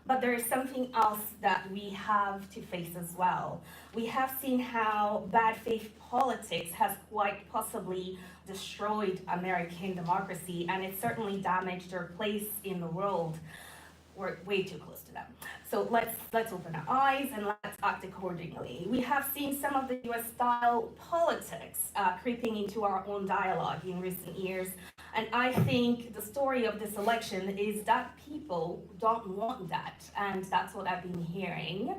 But there is something else that we have to face as well. We have seen how bad faith politics has quite possibly destroyed American democracy, and it certainly damaged their place in the world. We're way too close to them. So let's open our eyes and let's act accordingly. We have seen some of the US-style politics creeping into our own dialogue in recent years. And I think the story of this election is that people don't want that. And that's what I've been hearing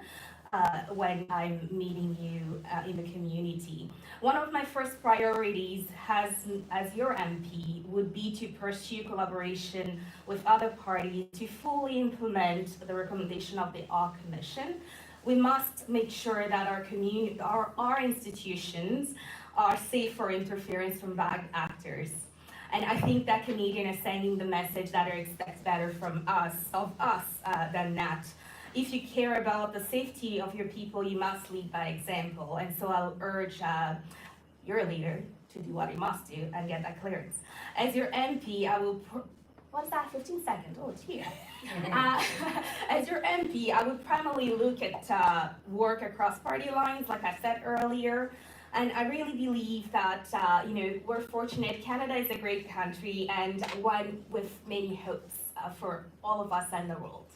when I'm meeting you in the community. One of my first priorities as your MP would be to pursue collaboration with other parties to fully implement the recommendation of the ARC Commission. We must make sure that our institutions are safe for interference from bad actors. And I think that Canadians are sending the message that they expect better from us than that. If you care about the safety of your people, you must lead by example. And so I'll urge your leader to do what he must do and get that clearance. As your MP, I will, what's that, 15 seconds? Oh, it's here. As your MP, I would primarily look at work across party lines, like I said earlier. And I really believe that, we're fortunate. Canada is a great country and one with many hopes for all of us and the world.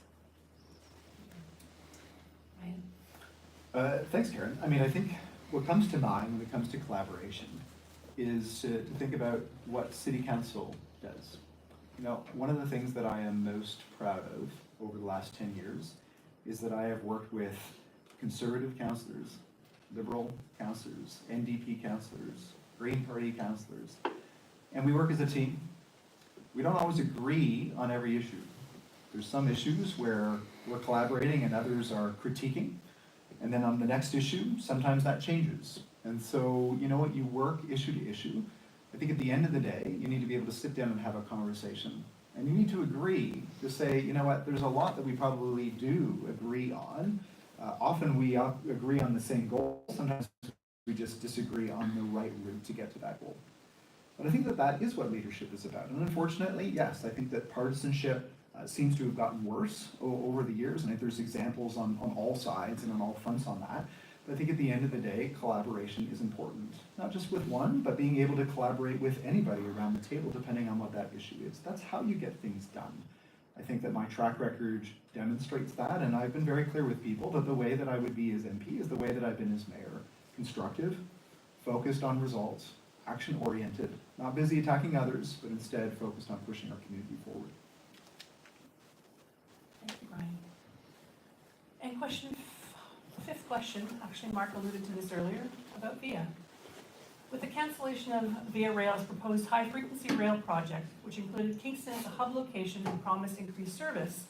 Thanks, Karen. I mean, I think what comes to mind when it comes to collaboration is to think about what City Council does. One of the things that I am most proud of over the last 10 years is that I have worked with Conservative councillors, Liberal councillors, NDP councillors, Green Party councillors, and we work as a team. We don't always agree on every issue. There's some issues where we're collaborating and others are critiquing. And then on the next issue, sometimes that changes. And so, you work issue to issue. I think at the end of the day, you need to be able to sit down and have a conversation. And you need to agree to say, there's a lot that we probably do agree on. Often we agree on the same goal. Sometimes we just disagree on the right route to get to that goal. But I think that is what leadership is about. And unfortunately, yes, I think that partisanship seems to have gotten worse over the years, and I think there's examples on all sides and on all fronts on that. But I think at the end of the day, collaboration is important. Not just with one, but being able to collaborate with anybody around the table, depending on what that issue is. That's how you get things done. I think that my track record demonstrates that, and I've been very clear with people that the way that I would be as MP is the way that I've been as mayor. Constructive, focused on results, action-oriented, not busy attacking others, but instead focused on pushing our community forward. Thank you, Brian. And fifth question, actually Mark alluded to this earlier, about VIA. With the cancellation of VIA Rail's proposed high-frequency rail project, which included Kingston as a hub location and promised increased service,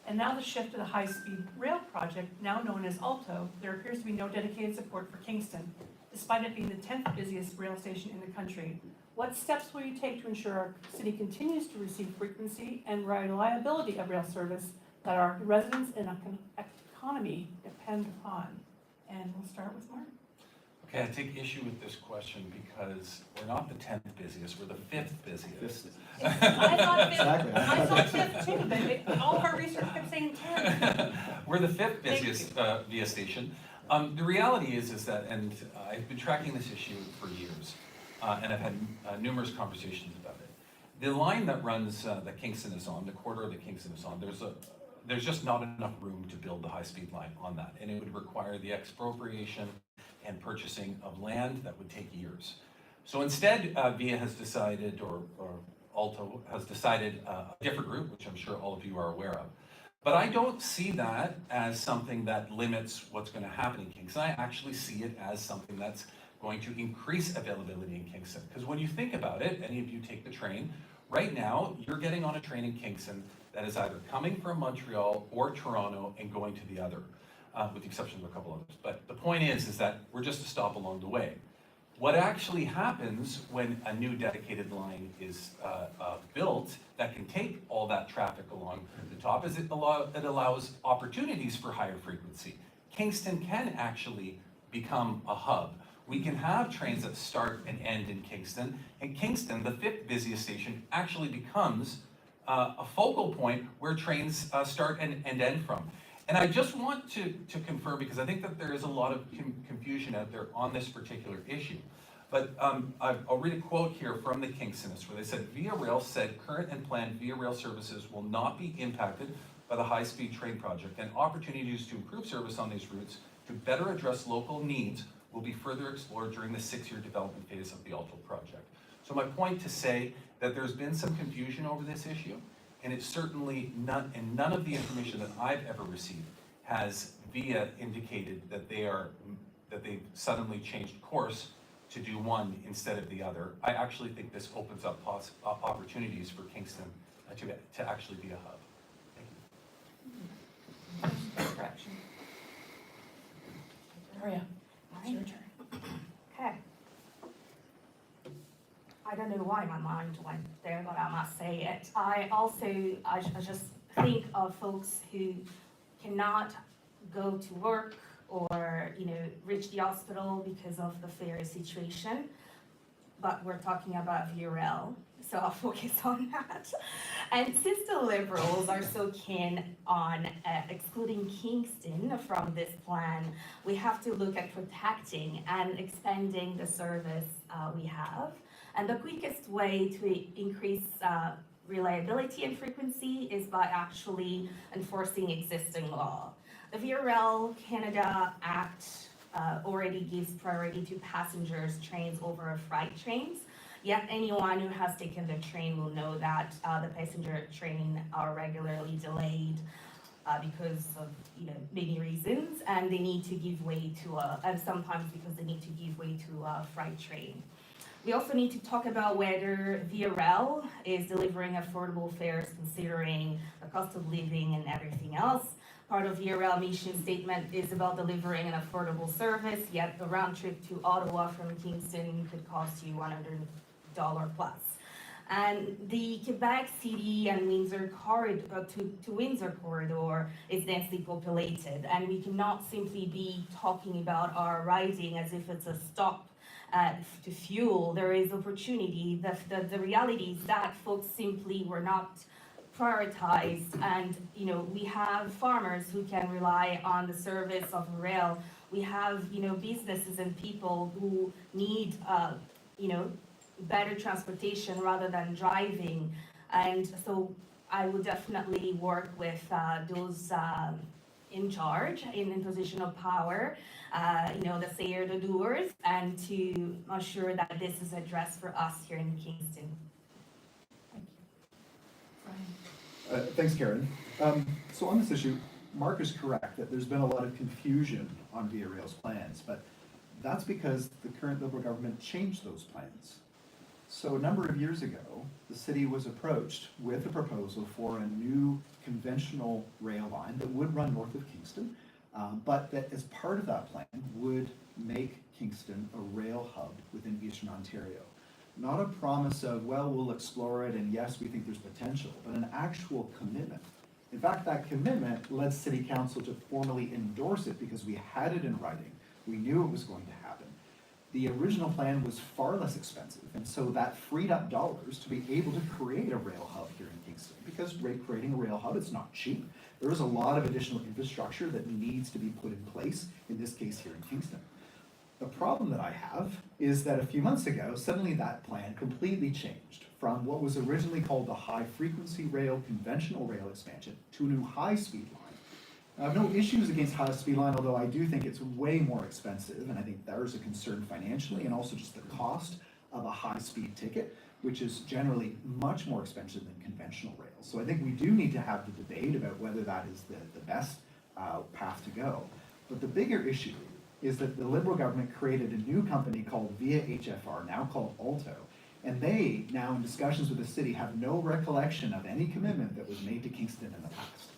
and now the shift to the high-speed rail project, now known as ALTO, there appears to be no dedicated support for Kingston, despite it being the 10th busiest rail station in the country. What steps will you take to ensure our city continues to receive frequency and reliability of rail service that our residents and economy depend upon? And we'll start with Mark. Okay, I take issue with this question because we're not the 10th busiest, we're the 5th busiest. I thought fifth, Exactly. I thought fifth too, but all of our research kept saying 10. We're the 5th Thank busiest via station. The reality is that, and I've been tracking this issue for years, and I've had numerous conversations about it. The line that runs that Kingston is on, the corridor that Kingston is on, there's just not enough room to build the high-speed line on that, and it would require the expropriation and purchasing of land that would take years. So instead, VIA has decided, or Alto has decided a different route, which I'm sure all of you are aware of. But I don't see that as something that limits what's going to happen in Kingston. I actually see it as something that's going to increase availability in Kingston. Because when you think about it, any of you take the train, right now, you're getting on a train in Kingston that is either coming from Montreal or Toronto and going to the other, with the exception of a couple others. But the point is that we're just a stop along the way. What actually happens when a new dedicated line is built that can take all that traffic along the top is it allows opportunities for higher frequency. Kingston can actually become a hub. We can have trains that start and end in Kingston, and Kingston, the 5th busiest station, actually becomes a focal point where trains start and end from. And I just want to confirm, because I think that there is a lot of confusion out there on this particular issue. But I'll read a quote here from the Kingstonists where they said, Via Rail said current and planned Via Rail services will not be impacted by the high-speed train project, and opportunities to improve service on these routes to better address local needs will be further explored during the 6-year development phase of the Alto project. So my point to say that there's been some confusion over this issue, and it's certainly none of the information that I've ever received has VIA indicated that they've suddenly changed course to do one instead of the other. I actually think this opens up opportunities for Kingston to actually be a hub. Thank you. Correction. Victoria, it's your turn. Okay. I don't know why my mind went there, but I must say it. I just think of folks who cannot go to work or, reach the hospital because of the fare situation. But we're talking about VRL, so I'll focus on that. And since the Liberals are so keen on excluding Kingston from this plan, we have to look at protecting and expanding the service we have. And the quickest way to increase reliability and frequency is by actually enforcing existing law. The VRL Canada Act already gives priority to passengers trains over freight trains. Yet anyone who has taken the train will know that the passenger train are regularly delayed because of many reasons, and they need to give way to and sometimes because they need to give way to a freight train. We also need to talk about whether VRL is delivering affordable fares considering the cost of living and everything else. Part of VRL mission statement is about delivering an affordable service, yet the round trip to Ottawa from Kingston could cost you $100 plus. And the Quebec City and Windsor corridor to Windsor corridor is densely populated, and we cannot simply be talking about our riding as if it's a stop to fuel. There is opportunity. The reality is that folks simply were not prioritized, and we have farmers who can rely on the service of rail. We have businesses and people who need better transportation rather than driving, and so I would definitely work with those in charge, in position of power, the sayer, the doers, and to ensure that this is addressed for us here in Kingston. Thanks, Karen. So on this issue, Mark is correct that there's been a lot of confusion on Via Rail's plans, but that's because the current Liberal government changed those plans. So a number of years ago, the city was approached with a proposal for a new conventional rail line that would run north of Kingston, but that as part of that plan would make Kingston a rail hub within Eastern Ontario. Not a promise of, well, we'll explore it and yes, we think there's potential, but an actual commitment. In fact, that commitment led City Council to formally endorse it because we had it in writing. We knew it was going to happen. the original plan was far less expensive, and so that freed up dollars to be able to create a rail hub here in Kingston. Because creating a rail hub, it's not cheap. There is a lot of additional infrastructure that needs to be put in place, in this case here in Kingston. The problem that I have is that a few months ago, suddenly that plan completely changed from what was originally called the high-frequency rail, conventional rail expansion, to a new high-speed line. I have no issues against high-speed line, although I do think it's way more expensive, and I think there's a concern financially, and also just the cost of a high-speed ticket, which is generally much more expensive than conventional rail. So I think we do need to have the debate about whether that is the best path to go. But the bigger issue is that the Liberal government created a new company called Via HFR, now called Alto, and they, now in discussions with the city, have no recollection of any commitment that was made to Kingston in the past.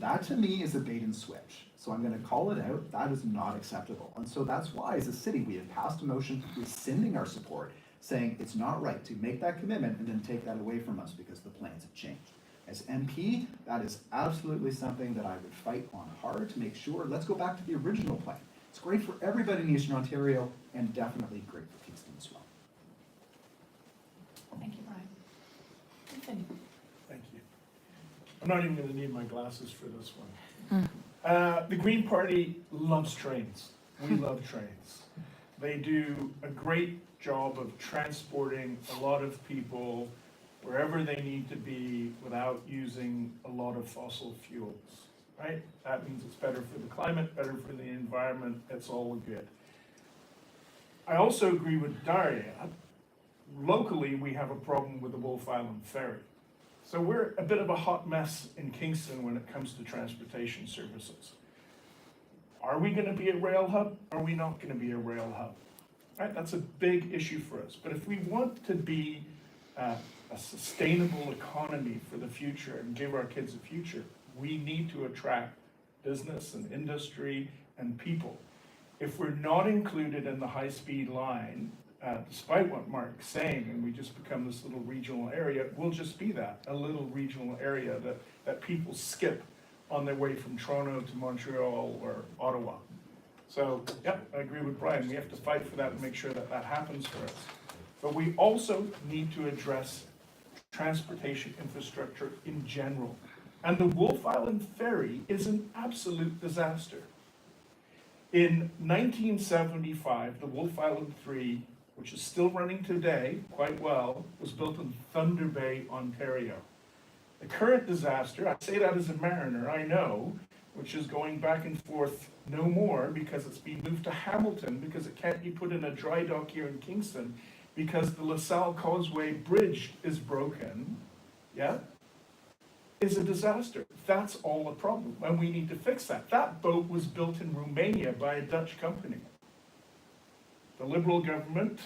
That to me is a bait and switch. So I'm going to call it out. That is not acceptable. And so that's why as a city we have passed a motion rescinding our support, saying it's not right to make that commitment and then take that away from us because the plans have changed. As MP, that is absolutely something that I would fight on hard to make sure. Let's go back to the original plan. It's great for everybody in Eastern Ontario and definitely great for Kingston as well. Thank you, Brian. Continue. Thank you. I'm not even gonna need my glasses for this one. The Green Party loves trains. We love trains. They do a great job of transporting a lot of people wherever they need to be without using a lot of fossil fuels, right? That means it's better for the climate, better for the environment, it's all good. I also agree with Daria. Locally, we have a problem with the Wolfe Island Ferry. So we're a bit of a hot mess in Kingston when it comes to transportation services. Are we gonna be a rail hub? Are we not gonna be a rail hub? Right, that's a big issue for us. But if we want to be a sustainable economy for the future and give our kids a future, we need to attract business and industry and people. If we're not included in the high-speed line, despite what Mark's saying, and we just become this little regional area, we'll just be that, a little regional area that people skip on their way from Toronto to Montreal or Ottawa. So, yeah, I agree with Brian. We have to fight for that and make sure that that happens for us. But we also need to address transportation infrastructure in general. And the Wolfe Island Ferry is an absolute disaster. In 1975, the Wolfe Island 3, which is still running today quite well, was built in Thunder Bay, Ontario. The current disaster, I say that as a mariner, I know, which is going back and forth no more because it's being moved to Hamilton because it can't be put in a dry dock here in Kingston because the Lasalle Causeway bridge is broken, yeah, is a disaster. That's all a problem, and we need to fix that. That boat was built in Romania by a Dutch company. The Liberal government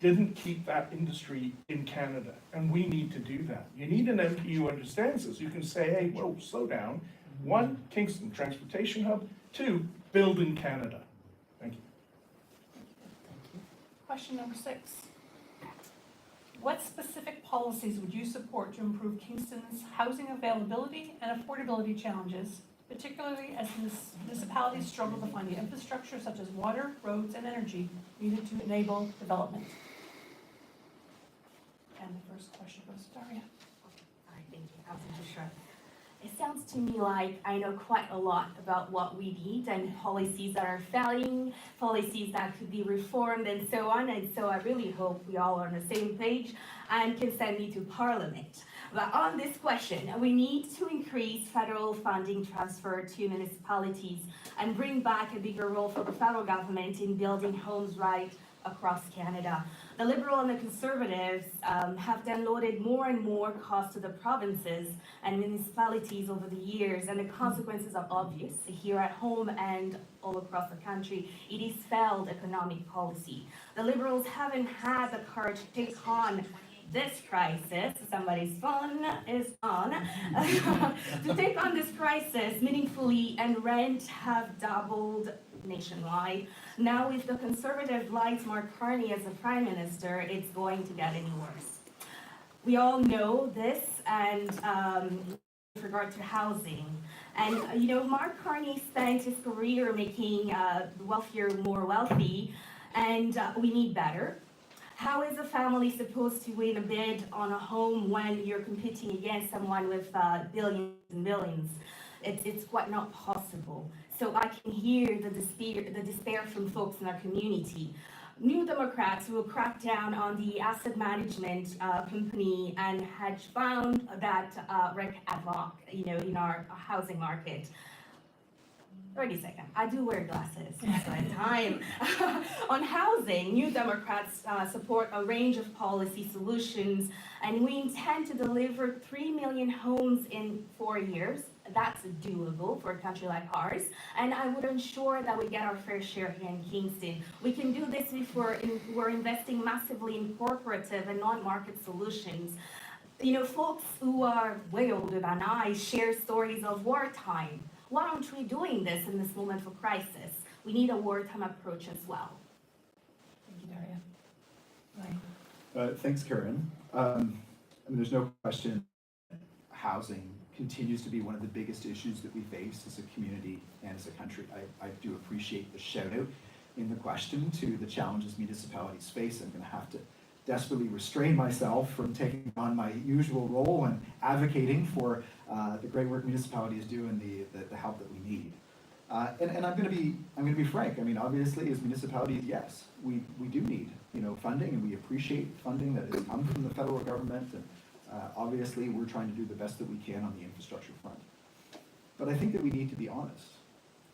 didn't keep that industry in Canada, and we need to do that. You need an MP who understands this. You can say, hey, whoa, slow down. 1, Kingston Transportation Hub. 2, build in Canada. Thank you. Question number 6. What specific policies would you support to improve Kingston's housing availability and affordability challenges, particularly as municipalities struggle to find the infrastructure such as water, roads, and energy needed to enable development? And the first question goes to Daria. I think absolutely sure. It sounds to me like I know quite a lot about what we need and policies that are failing, policies that could be reformed and so on. And so I really hope we all are on the same page and can send me to Parliament. But on this question, we need to increase federal funding transfer to municipalities and bring back a bigger role for the federal government in building homes right across Canada. The Liberal and the Conservatives have downloaded more and more costs to the provinces and municipalities over the years, and the consequences are obvious here at home and all across the country. It is failed economic policy. The Liberals haven't had the courage to take on this crisis, somebody's phone is on, to take on this crisis meaningfully, and rent have doubled nationwide. Now with the Conservative lights Mark Carney as the Prime Minister, it's going to get any worse. We all know this, and with regard to housing. And Mark Carney spent his career making the wealthier more wealthy, and we need better. How is a family supposed to win a bid on a home when you're competing against someone with billions and billions? It's quite not possible. So I can hear the despair from folks in our community. New Democrats will crack down on the asset management company and hedge fund that wreak havoc, in our housing market. 30 seconds. I do wear glasses most of the time. On housing, New Democrats support a range of policy solutions, and we intend to deliver 3 million homes in 4 years. That's doable for a country like ours, and I would ensure that we get our fair share here in Kingston. We can do this if we're investing massively in corporative and non-market solutions. Folks who are way older than I share stories of wartime. Why aren't we doing this in this moment of crisis? We need a wartime approach as well. Thank you, Daria. Ryan. Thanks, Karen. There's no question housing continues to be one of the biggest issues that we face as a community and as a country. I do appreciate the shout out in the question to the challenges municipalities face. I'm going to have to desperately restrain myself from taking on my usual role and advocating for the great work municipalities do and the help that we need. And I'm going to be frank. Obviously, as municipalities, yes, we do need funding, and we appreciate funding that has come from the federal government. And obviously, we're trying to do the best that we can on the infrastructure front. But I think that we need to be honest.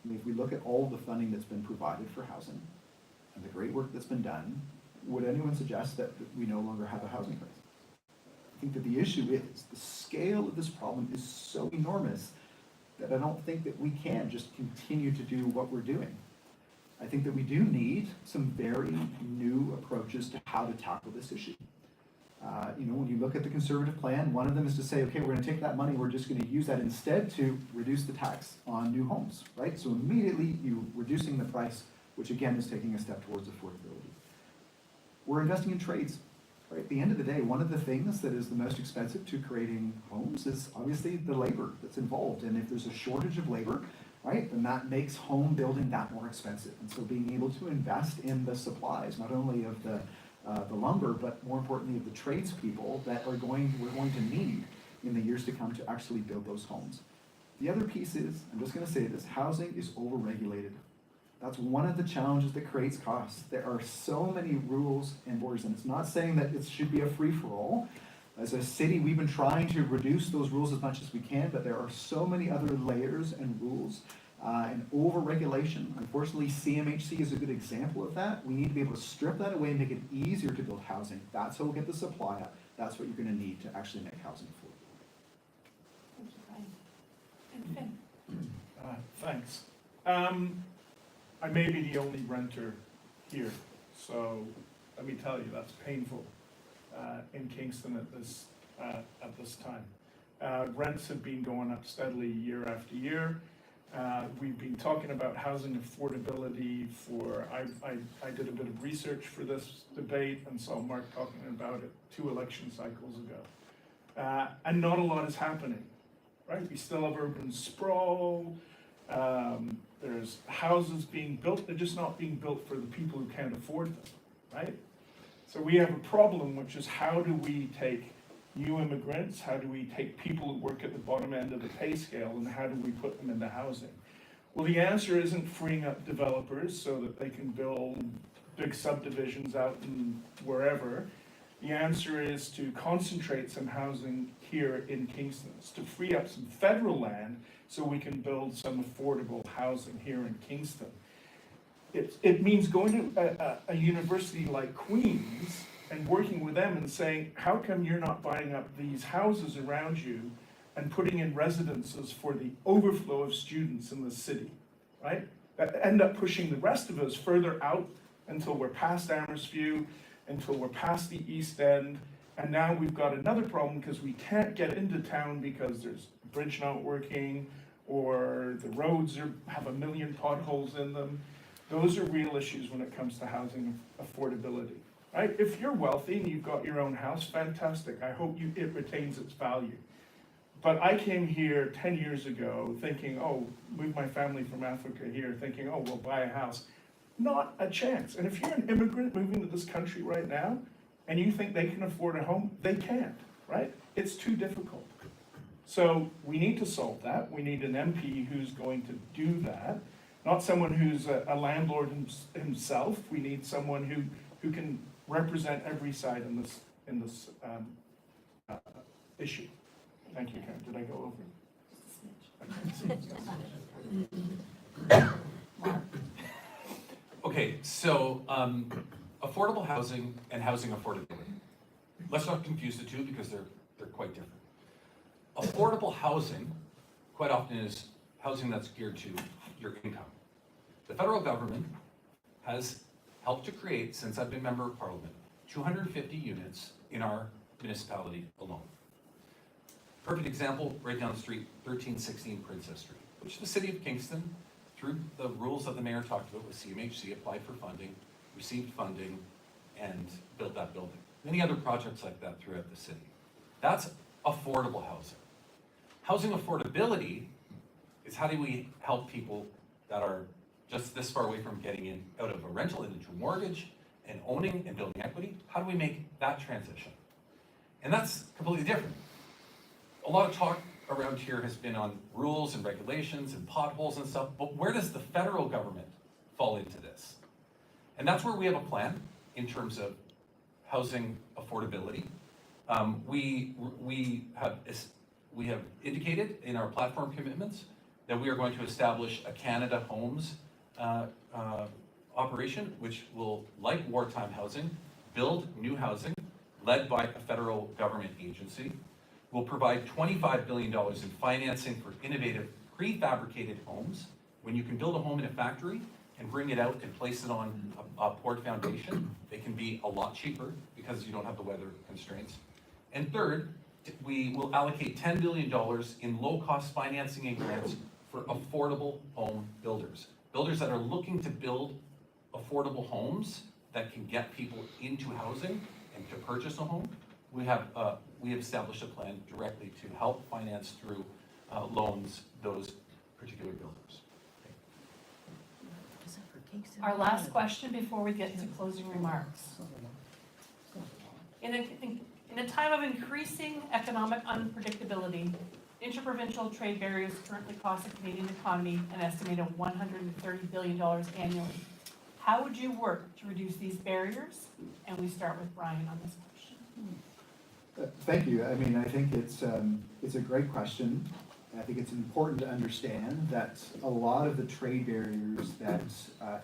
If we look at all the funding that's been provided for housing and the great work that's been done, would anyone suggest that we no longer have a housing crisis? I think that the issue is the scale of this problem is so enormous that I don't think that we can just continue to do what we're doing. I think that we do need some very new approaches to how to tackle this issue. When you look at the Conservative plan, one of them is to say, okay, we're going to take that money, we're just going to use that instead to reduce the tax on new homes, right? So immediately you're reducing the price, which again is taking a step towards affordability. We're investing in trades, right? At the end of the day, one of the things that is the most expensive to creating homes is obviously the labor that's involved. And if there's a shortage of labor, right, then that makes home building that more expensive. And so being able to invest in the supplies, not only of the lumber, but more importantly of the tradespeople that we're going to need in the years to come to actually build those homes. The other piece is, I'm just going to say this, housing is overregulated. That's one of the challenges that creates costs. There are so many rules and borders, and it's not saying that it should be a free-for-all. As a city, we've been trying to reduce those rules as much as we can, but there are so many other layers and rules and over-regulation. Unfortunately, CMHC is a good example of that. We need to be able to strip that away and make it easier to build housing. That's how we'll get the supply up. That's what you're going to need to actually make housing affordable. Thank you, Ryan. And Finn. Thanks. I may be the only renter here, so let me tell you, that's painful in Kingston at this time. Rents have been going up steadily year after year. We've been talking about housing affordability I did a bit of research for this debate and saw Mark talking about it 2 election cycles ago. And not a lot is happening, right? We still have urban sprawl. There's houses being built, they're just not being built for the people who can't afford them, right? So we have a problem, which is how do we take new immigrants, how do we take people who work at the bottom end of the pay scale, and how do we put them into housing? Well, the answer isn't freeing up developers so that they can build big subdivisions out in wherever. The answer is to concentrate some housing here in Kingston. It's to free up some federal land so we can build some affordable housing here in Kingston. It means going to a university like Queen's and working with them and saying, how come you're not buying up these houses around you and putting in residences for the overflow of students in the city, right? That end up pushing the rest of us further out until we're past Amherstview, until we're past the East End, and now we've got another problem because we can't get into town because there's a bridge not working or the roads have a million potholes in them. Those are real issues when it comes to housing affordability, right? If you're wealthy and you've got your own house, fantastic. I hope it retains its value. But I came here 10 years ago thinking, oh, move my family from Africa here, thinking, oh, we'll buy a house. Not a chance. And if you're an immigrant moving to this country right now, and you think they can afford a home, they can't, right? It's too difficult. So we need to solve that. We need an MP who's going to do that, not someone who's a landlord himself. We need someone who can represent every side in this issue. Thank you, Karen. Did I go over? Okay, so affordable housing and housing affordability. Let's not confuse the two because they're quite different. Affordable housing quite often is housing that's geared to your income. The federal government has helped to create, since I've been member of parliament, 250 units in our municipality alone. Perfect example, right down the street, 1316 Princess Street, which the city of Kingston, through the rules that the mayor talked about with CMHC, applied for funding, received funding, and built that building. Many other projects like that throughout the city. That's affordable housing. Housing affordability is how do we help people that are just this far away from getting in out of a rental into a mortgage and owning and building equity? How do we make that transition? And that's completely different. A lot of talk around here has been on rules and regulations and potholes and stuff, but where does the federal government fall into this? And that's where we have a plan in terms of housing affordability. We have indicated in our platform commitments that we are going to establish a Canada Homes operation, which will, like wartime housing, build new housing led by a federal government agency. Will provide $25 billion in financing for innovative prefabricated homes. When you can build a home in a factory and bring it out and place it on a poured foundation, they can be a lot cheaper because you don't have the weather constraints. And third, we will allocate $10 billion in low-cost financing and grants for affordable home builders. Builders that are looking to build affordable homes that can get people into housing and to purchase a home. We have established a plan directly to help finance through loans those particular builders. Our last question before we get to closing remarks. In a time of increasing economic unpredictability, interprovincial trade barriers currently cost the Canadian economy an estimated $130 billion annually. How would you work to reduce these barriers? And we start with Brian on this question. Thank you. I mean, I think it's a great question. I think it's important to understand that a lot of the trade barriers that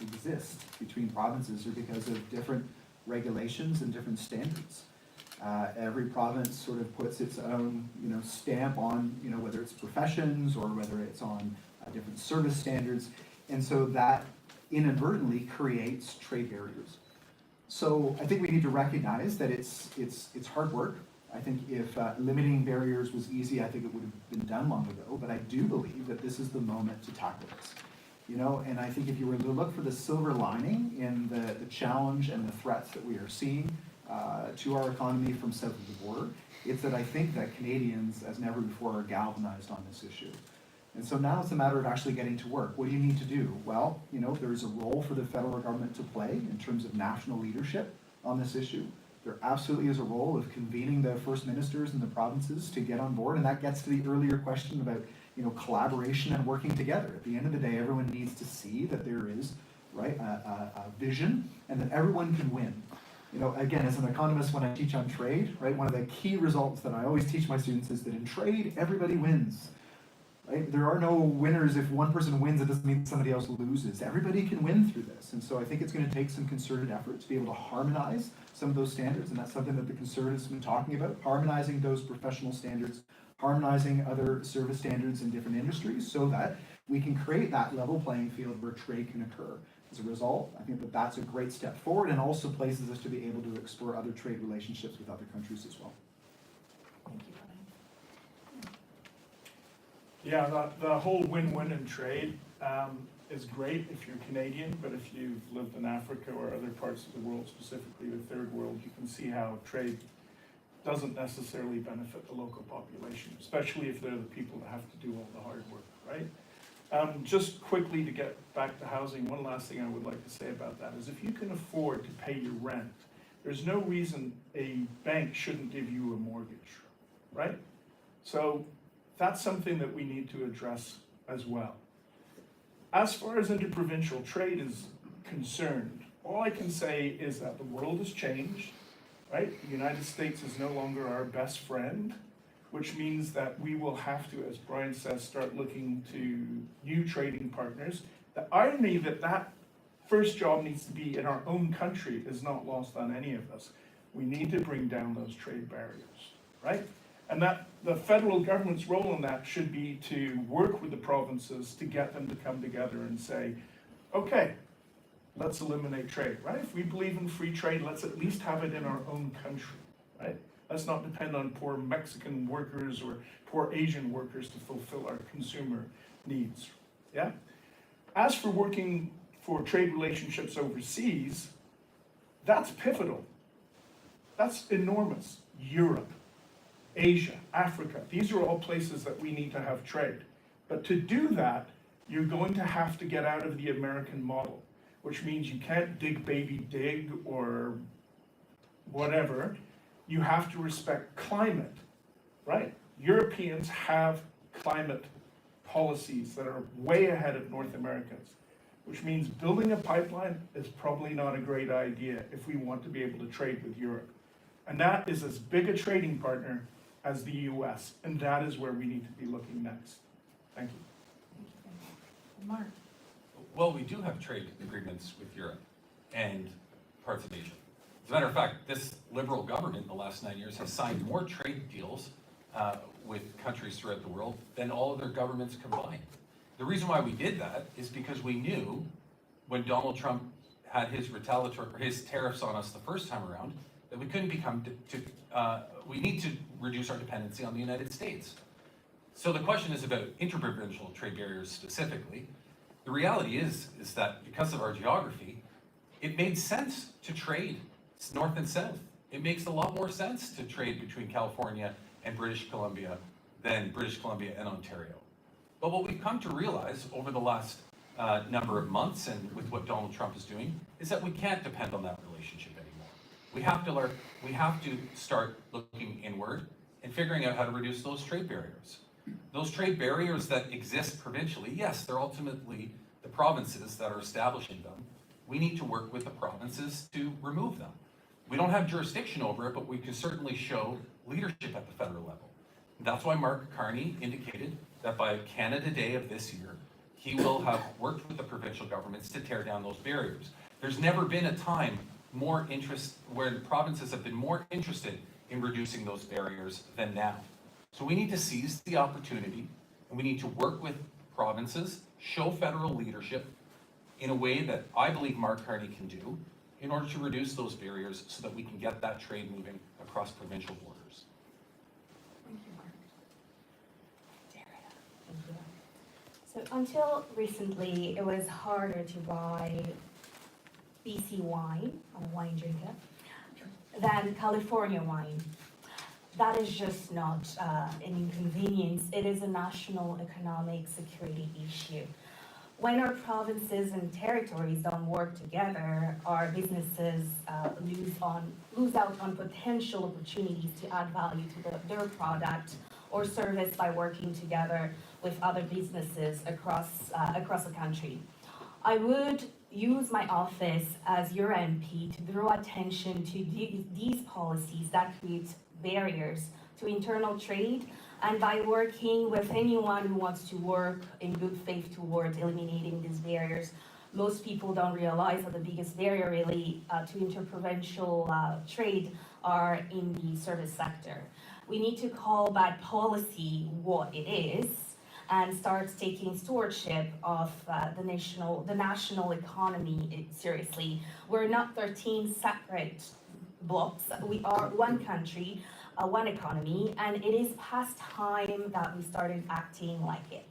exist between provinces are because of different regulations and different standards. Every province sort of puts its own, stamp on, whether it's professions or whether it's on different service standards, and so that inadvertently creates trade barriers. So I think we need to recognize that it's hard work. I think if limiting barriers was easy, I think it would have been done long ago, but I do believe that this is the moment to tackle this. And I think if you were to look for the silver lining in the challenge and the threats that we are seeing to our economy from south of the border, it's that I think that Canadians, as never before, are galvanized on this issue. And so now it's a matter of actually getting to work. What do you need to do? Well, there's a role for the federal government to play in terms of national leadership on this issue. There absolutely is a role of convening the first ministers in the provinces to get on board, and that gets to the earlier question about collaboration and working together. At the end of the day, everyone needs to see that there is a vision and that everyone can win. Again, as an economist, when I teach on trade, one of the key results that I always teach my students is that in trade, everybody wins. Right? There are no winners. If one person wins, it doesn't mean somebody else loses. Everybody can win through this. And so I think it's going to take some concerted effort to be able to harmonize some of those standards. And that's something that the Conservatives have been talking about, harmonizing those professional standards, harmonizing other service standards in different industries so that we can create that level playing field where trade can occur. As a result, I think that that's a great step forward and also places us to be able to explore other trade relationships with other countries as well. Thank you, Brian. Yeah, the whole win-win in trade is great if you're Canadian, but if you've lived in Africa or other parts of the world, specifically the third world, you can see how trade doesn't necessarily benefit the local population, especially if they're the people that have to do all the hard work, right? Just quickly to get back to housing, one last thing I would like to say about that is if you can afford to pay your rent, there's no reason a bank shouldn't give you a mortgage, right? So that's something that we need to address as well. As far as interprovincial trade is concerned, all I can say is that the world has changed, right? The United States is no longer our best friend, which means that we will have to, as Brian says, start looking to new trading partners. The irony that that first job needs to be in our own country is not lost on any of us. We need to bring down those trade barriers, right? And that the federal government's role in that should be to work with the provinces to get them to come together and say, okay, let's eliminate trade, right? If we believe in free trade, let's at least have it in our own country, right? Let's not depend on poor Mexican workers or poor Asian workers to fulfill our consumer needs, yeah? As for working for trade relationships overseas, that's pivotal. That's enormous. Europe, Asia, Africa, these are all places that we need to have trade. But to do that, you're going to have to get out of the American model, which means you can't dig baby dig or whatever. You have to respect climate, right? Europeans have climate policies that are way ahead of North Americans, which means building a pipeline is probably not a great idea if we want to be able to trade with Europe. And that is as big a trading partner as the US, and that is where we need to be looking next. Thank you. Mark? Well, we do have trade agreements with Europe and parts of Asia. As a matter of fact, this Liberal government in the last 9 years has signed more trade deals with countries throughout the world than all of their governments combined. The reason why we did that is because we knew when Donald Trump had his tariffs on us the first time around that we couldn't we need to reduce our dependency on the United States. So the question is about interprovincial trade barriers specifically. The reality is that because of our geography, it made sense to trade north and south. It makes a lot more sense to trade between California and British Columbia than British Columbia and Ontario. But what we've come to realize over the last number of months and with what Donald Trump is doing is that we can't depend on that relationship anymore. We have to start looking inward and figuring out how to reduce those trade barriers. Those trade barriers that exist provincially, yes, they're ultimately the provinces that are establishing them. We need to work with the provinces to remove them. We don't have jurisdiction over it, but we can certainly show leadership at the federal level. That's why Mark Carney indicated that by Canada Day of this year, he will have worked with the provincial governments to tear down those barriers. There's never been a time where the provinces have been more interested in reducing those barriers than now. So we need to seize the opportunity, and we need to work with provinces, show federal leadership in a way that I believe Mark Carney can do in order to reduce those barriers so that we can get that trade moving across provincial borders. Thank you, Mark. So until recently, it was harder to buy BC wine, I'm a wine drinker, than California wine. That is just not an inconvenience, it is a national economic security issue. When our provinces and territories don't work together, our businesses lose out on potential opportunities to add value to their product or service by working together with other businesses across the country. I would use my office as your MP to draw attention to these policies that create barriers to internal trade, and by working with anyone who wants to work in good faith towards eliminating these barriers. Most people don't realize that the biggest barrier really to interprovincial trade are in the service sector. We need to call bad policy what it is and start taking stewardship of the national economy seriously. We're not 13 separate blocks. We are one country, one economy, and it is past time that we started acting like it.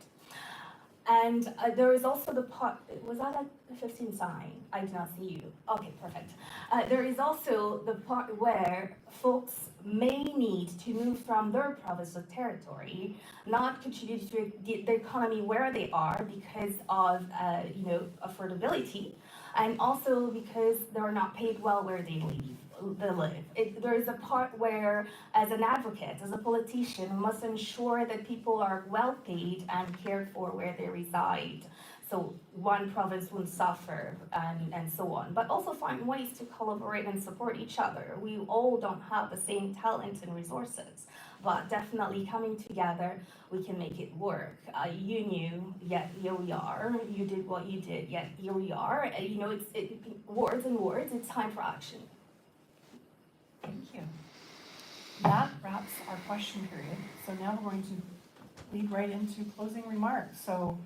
And there is also the part, was that a 15 sign? I do not see you. Okay, perfect. There is also the part where folks may need to move from their province or territory, not contribute to the economy where they are because of, affordability, and also because they're not paid well where they live. There is a part where, as an advocate, as a politician, we must ensure that people are well paid and cared for where they reside. So one province won't suffer and so on. But also find ways to collaborate and support each other. We all don't have the same talent and resources, but definitely coming together, we can make it work. You knew, yet here we are. You did what you did, yet here we are. Words and words, it's time for action. Thank you. That wraps our question period. So now we're going to lead right into closing remarks. So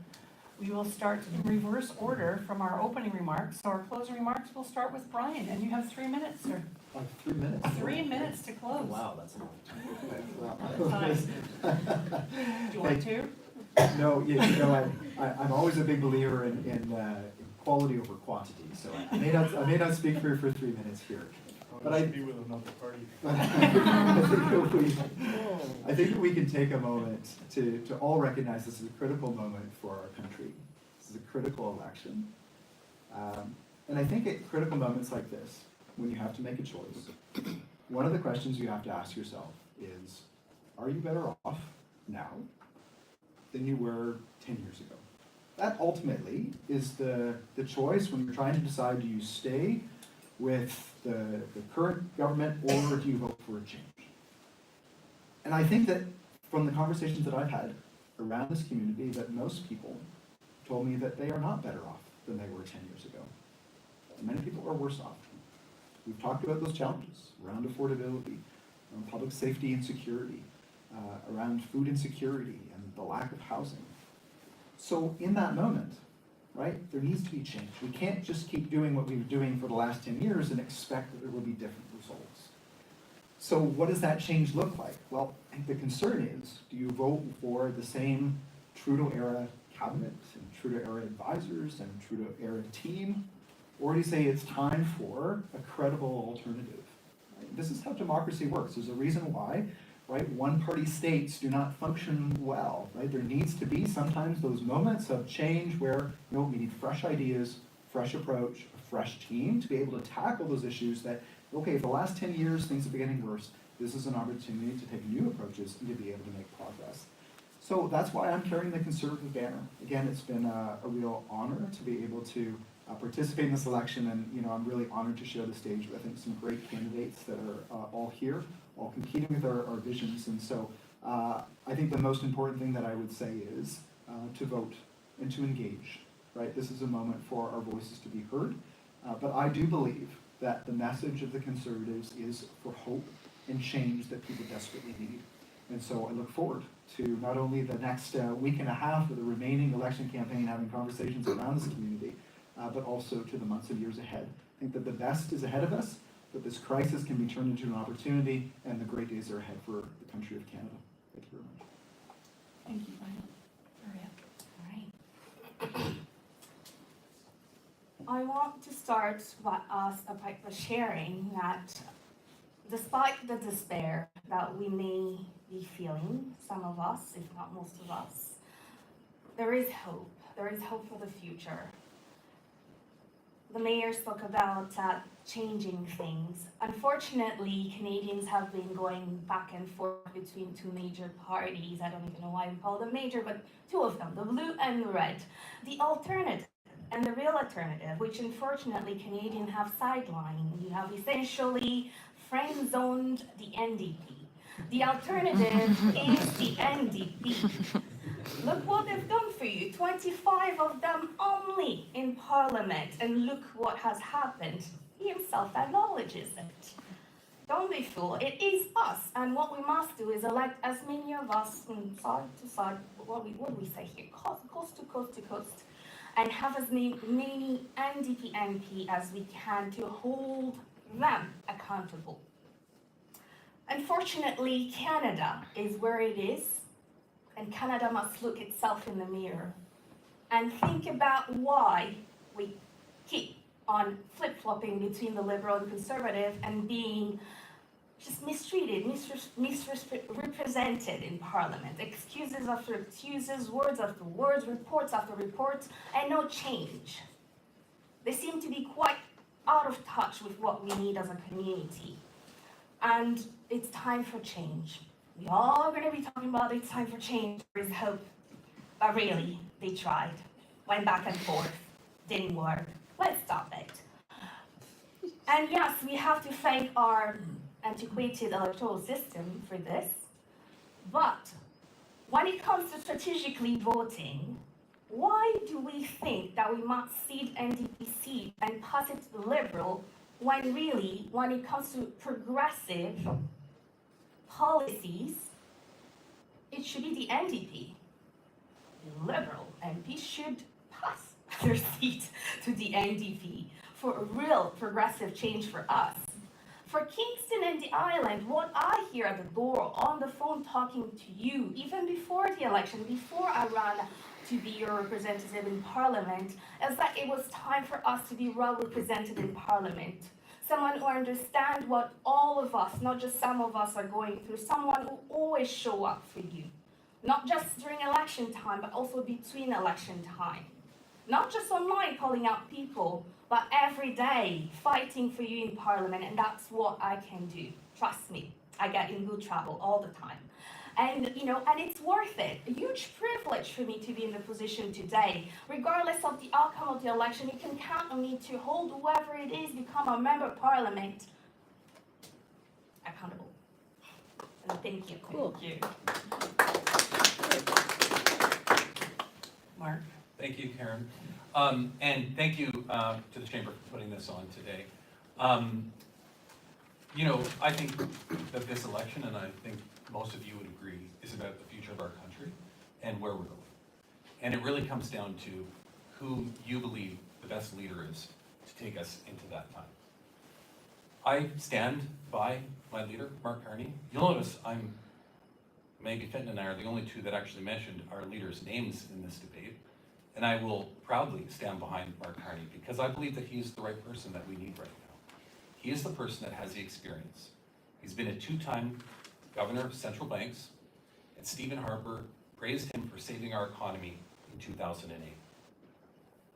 we will start in reverse order from our opening remarks. So our closing remarks will start with Brian, and you have 3 minutes, sir. 3 minutes. 3 minutes to close. Wow, that's enough. Time. Do you want to? No, I'm always a big believer in quality over quantity, so I may not speak for 3 minutes here. But I be with another party. I think we can take a moment to all recognize this is a critical moment for our country. This is a critical election. And I think at critical moments like this, when you have to make a choice, one of the questions you have to ask yourself is, are you better off now than you were 10 years ago? That ultimately is the choice when you're trying to decide, do you stay with the current government or do you vote for a change? And I think that from the conversations that I've had around this community, that most people told me that they are not better off than they were 10 years ago. Many people are worse off. We've talked about those challenges around affordability, around public safety and security, around food insecurity and the lack of housing. So in that moment, right, there needs to be change. We can't just keep doing what we've been doing for the last 10 years and expect that there will be different results. So what does that change look like? Well, I think the concern is, do you vote for the same Trudeau-era cabinet and Trudeau-era advisors and Trudeau-era team? Or do you say it's time for a credible alternative? Right? This is how democracy works. There's a reason why, right, one-party states do not function well, right? There needs to be sometimes those moments of change where, we need fresh ideas, fresh approach, a fresh team to be able to tackle those issues that, okay, for the last 10 years, things have been getting worse. This is an opportunity to take new approaches and to be able to make progress. So that's why I'm carrying the Conservative banner. Again, it's been a real honor to be able to participate in this election, and I'm really honored to share the stage with, I think, some great candidates that are all here, all competing with our visions. And so I think the most important thing that I would say is to vote and to engage, right? This is a moment for our voices to be heard. But I do believe that the message of the Conservatives is for hope and change that people desperately need. And so I look forward to not only the next week and a half of the remaining election campaign, having conversations around this community, but also to the months and years ahead. I think that the best is ahead of us, but this crisis can be turned into an opportunity, and the great days are ahead for the country of Canada. Thank you very much. Thank you, Brian. All right. I want to start by sharing that despite the despair that we may be feeling, some of us, if not most of us, there is hope. There is hope for the future. The mayor spoke about changing things. Unfortunately, Canadians have been going back and forth between two major parties. I don't even know why we call them major, but two of them, the blue and the red. The alternative and the real alternative, which unfortunately Canadians have sidelined. You have essentially friend-zoned the NDP. The alternative is the NDP. Look what they've done for you, 25 of them only in Parliament, and look what has happened. He himself acknowledges it. Don't be fooled, it is us, and what we must do is elect as many of us from side to side, what do we say here, coast to coast to coast, and have as many NDP MP as we can to hold them accountable. Unfortunately, Canada is where it is, and Canada must look itself in the mirror. and think about why we keep on flip-flopping between the liberal and conservative and being just mistreated, misrepresented in Parliament. Excuses after excuses, words after words, reports after reports, and no change. They seem to be quite out of touch with what we need as a community. And it's time for change. We all are going to be talking about it's time for change, there is hope. But really, they tried. Went back and forth. Didn't work. Let's stop it. And yes, we have to thank our antiquated electoral system for this. But when it comes to strategically voting, why do we think that we must cede NDP seat and pass it to the Liberal when really, when it comes to progressive policies, it should be the NDP? The Liberal MP should pass their seat to the NDP for a real progressive change for us. For Kingston and the island, what I hear at the door, on the phone talking to you, even before the election, before I ran to be your representative in Parliament, is that it was time for us to be well represented in Parliament. Someone who understands what all of us, not just some of us, are going through. Someone who always show up for you. Not just during election time, but also between election time. Not just online calling out people, but every day fighting for you in Parliament, and that's what I can do. Trust me, I get in good trouble all the time. And and it's worth it. A huge privilege for me to be in the position today. Regardless of the outcome of the election, you can count on me to hold whoever it is become a member of Parliament accountable. And thank you. Cool. Thank you. Mark? Thank you, Karen. And thank you to the Chamber for putting this on today. I think that this election, and I think most of you would agree, is about the future of our country and where we're going. And it really comes down to who you believe the best leader is to take us into that time. I stand by my leader, Mark Carney. You'll notice Maggie Fenton and I are the only two that actually mentioned our leaders' names in this debate. And I will proudly stand behind Mark Carney because I believe that he is the right person that we need right now. He is the person that has the experience. He's been a two-time governor of central banks, and Stephen Harper praised him for saving our economy in 2008.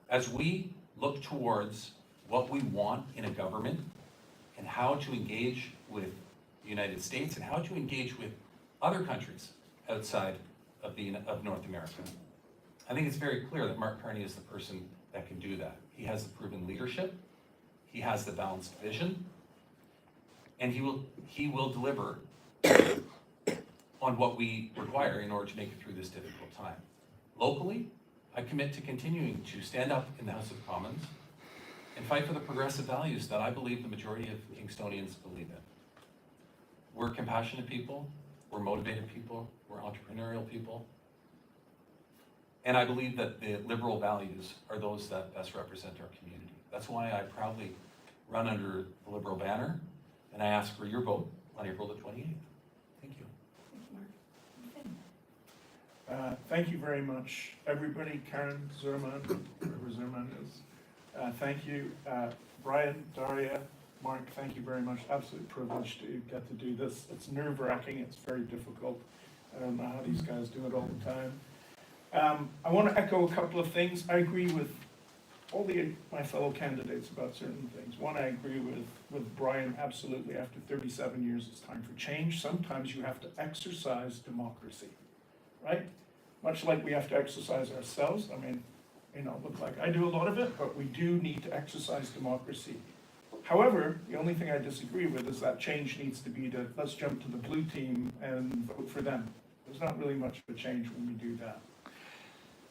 As we look towards what we want in a government and how to engage with the United States and how to engage with other countries outside of North America, I think it's very clear that Mark Carney is the person that can do that. He has the proven leadership, he has the balanced vision, and he will deliver on what we require in order to make it through this difficult time. Locally, I commit to continuing to stand up in the House of Commons and fight for the progressive values that I believe the majority of Kingstonians believe in. We're compassionate people, we're motivated people, we're entrepreneurial people, and I believe that the liberal values are those that best represent our community. That's why I proudly run under the Liberal banner, and I ask for your vote on April the 28th. Thank you. Thank you very much, everybody. Karen Zerman, whoever Zerman is. Thank you. Brian, Daria, Mark, thank you very much. Absolute privilege to get to do this. It's nerve-wracking. It's very difficult. I don't know how these guys do it all the time. I want to echo a couple of things. I agree with all my fellow candidates about certain things. One, I agree with Brian, absolutely. After 37 years, it's time for change. Sometimes you have to exercise democracy, right? Much like we have to exercise ourselves. I mean, look like I do a lot of it, but we do need to exercise democracy. However, the only thing I disagree with is that change needs to be to, let's jump to the blue team and vote for them. There's not really much of a change when we do that.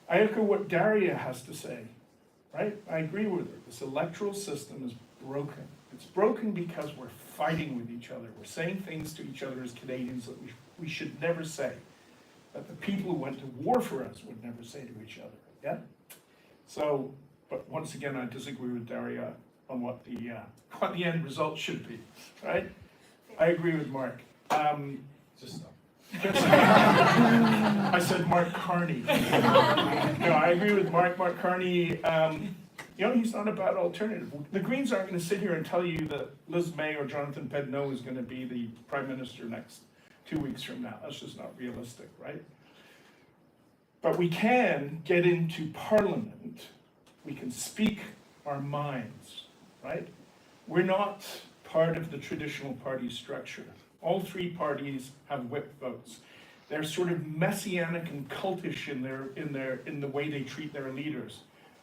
I echo what Daria has to say, right? I agree with her. This electoral system is broken. It's broken because we're fighting with each other. We're saying things to each other as Canadians that we should never say, that the people who went to war for us would never say to each other, yeah? So, but once again, I disagree with Daria on what the end result should be, right? I agree with Mark. Just I said Mark Carney. No, I agree with Mark. Mark Carney, he's not a bad alternative. The Greens aren't going to sit here and tell you that Liz May or Jonathan Pedneau is going to be the Prime Minister next 2 weeks from now. That's just not realistic, right? But we can get into Parliament. We can speak our minds, right? We're not part of the traditional party structure. All three parties have whip votes. They're sort of messianic and cultish in the way they treat their leaders.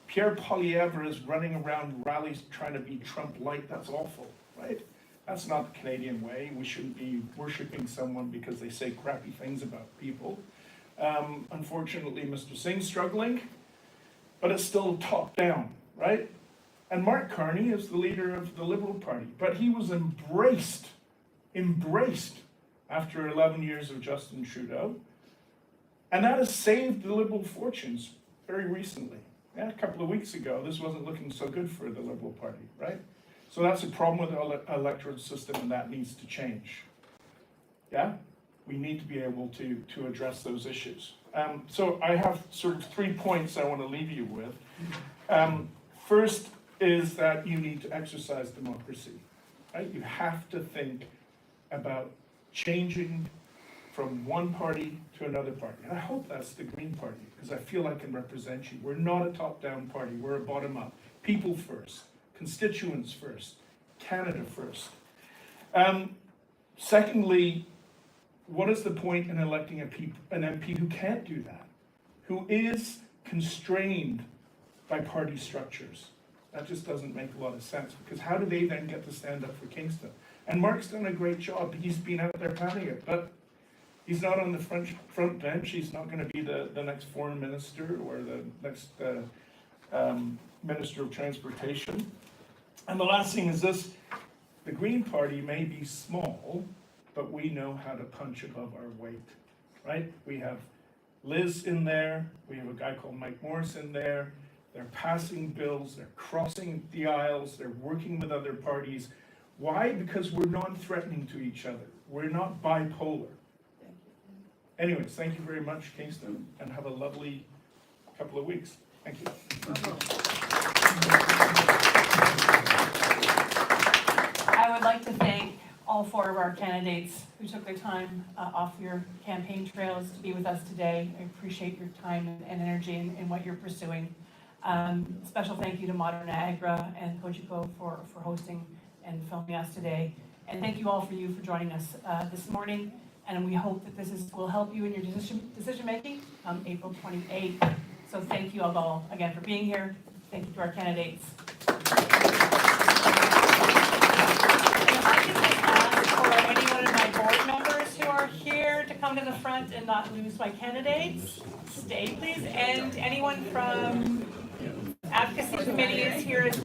Pierre Poilievre is running around rallies trying to be Trump-like. That's awful, right? That's not the Canadian way. We shouldn't be worshiping someone because they say crappy things about people. Unfortunately, Mr. Singh's struggling, but it's still top-down, right? And Mark Carney is the leader of the Liberal Party, but he was embraced after 11 years of Justin Trudeau, and that has saved the Liberal fortunes very recently. Yeah, a couple of weeks ago, this wasn't looking so good for the Liberal Party, right? So that's a problem with the electoral system, and that needs to change. Yeah? We need to be able to address those issues. So I have sort of 3 points I want to leave you with. First is that you need to exercise democracy, right? You have to think about changing from one party to another party. And I hope that's the Green Party, because I feel I can represent you. We're not a top-down party, we're a bottom-up. People first, constituents first, Canada first. Secondly, what is the point in electing an MP who can't do that? Who is constrained by party structures? That just doesn't make a lot of sense, because how do they then get to stand up for Kingston? And Mark's done a great job. He's been out there pounding it, but he's not on the front bench. He's not going to be the next foreign minister or the next minister of transportation. And the last thing is this: the Green Party may be small, but we know how to punch above our weight, right? We have Liz in there. We have a guy called Mike Morris in there. They're passing bills. They're crossing the aisles. They're working with other parties. Why? Because we're non-threatening to each other. We're not bipolar. Anyways, thank you very much, Kingston, and have a lovely couple of weeks. Thank you. I would like to thank all 4 of our candidates who took their time off your campaign trails to be with us today. I appreciate your time and energy in what you're pursuing. Special thank you to Modern Niagara and Cogeco for hosting and filming us today. And thank you all for joining us this morning. And we hope that this will help you in your decision making on April 28th. So thank you all again for being here. Thank you to our candidates. And if I could just ask for anyone of my board members who are here to come to the front and not lose my candidates, stay please. And anyone from advocacy committee is here as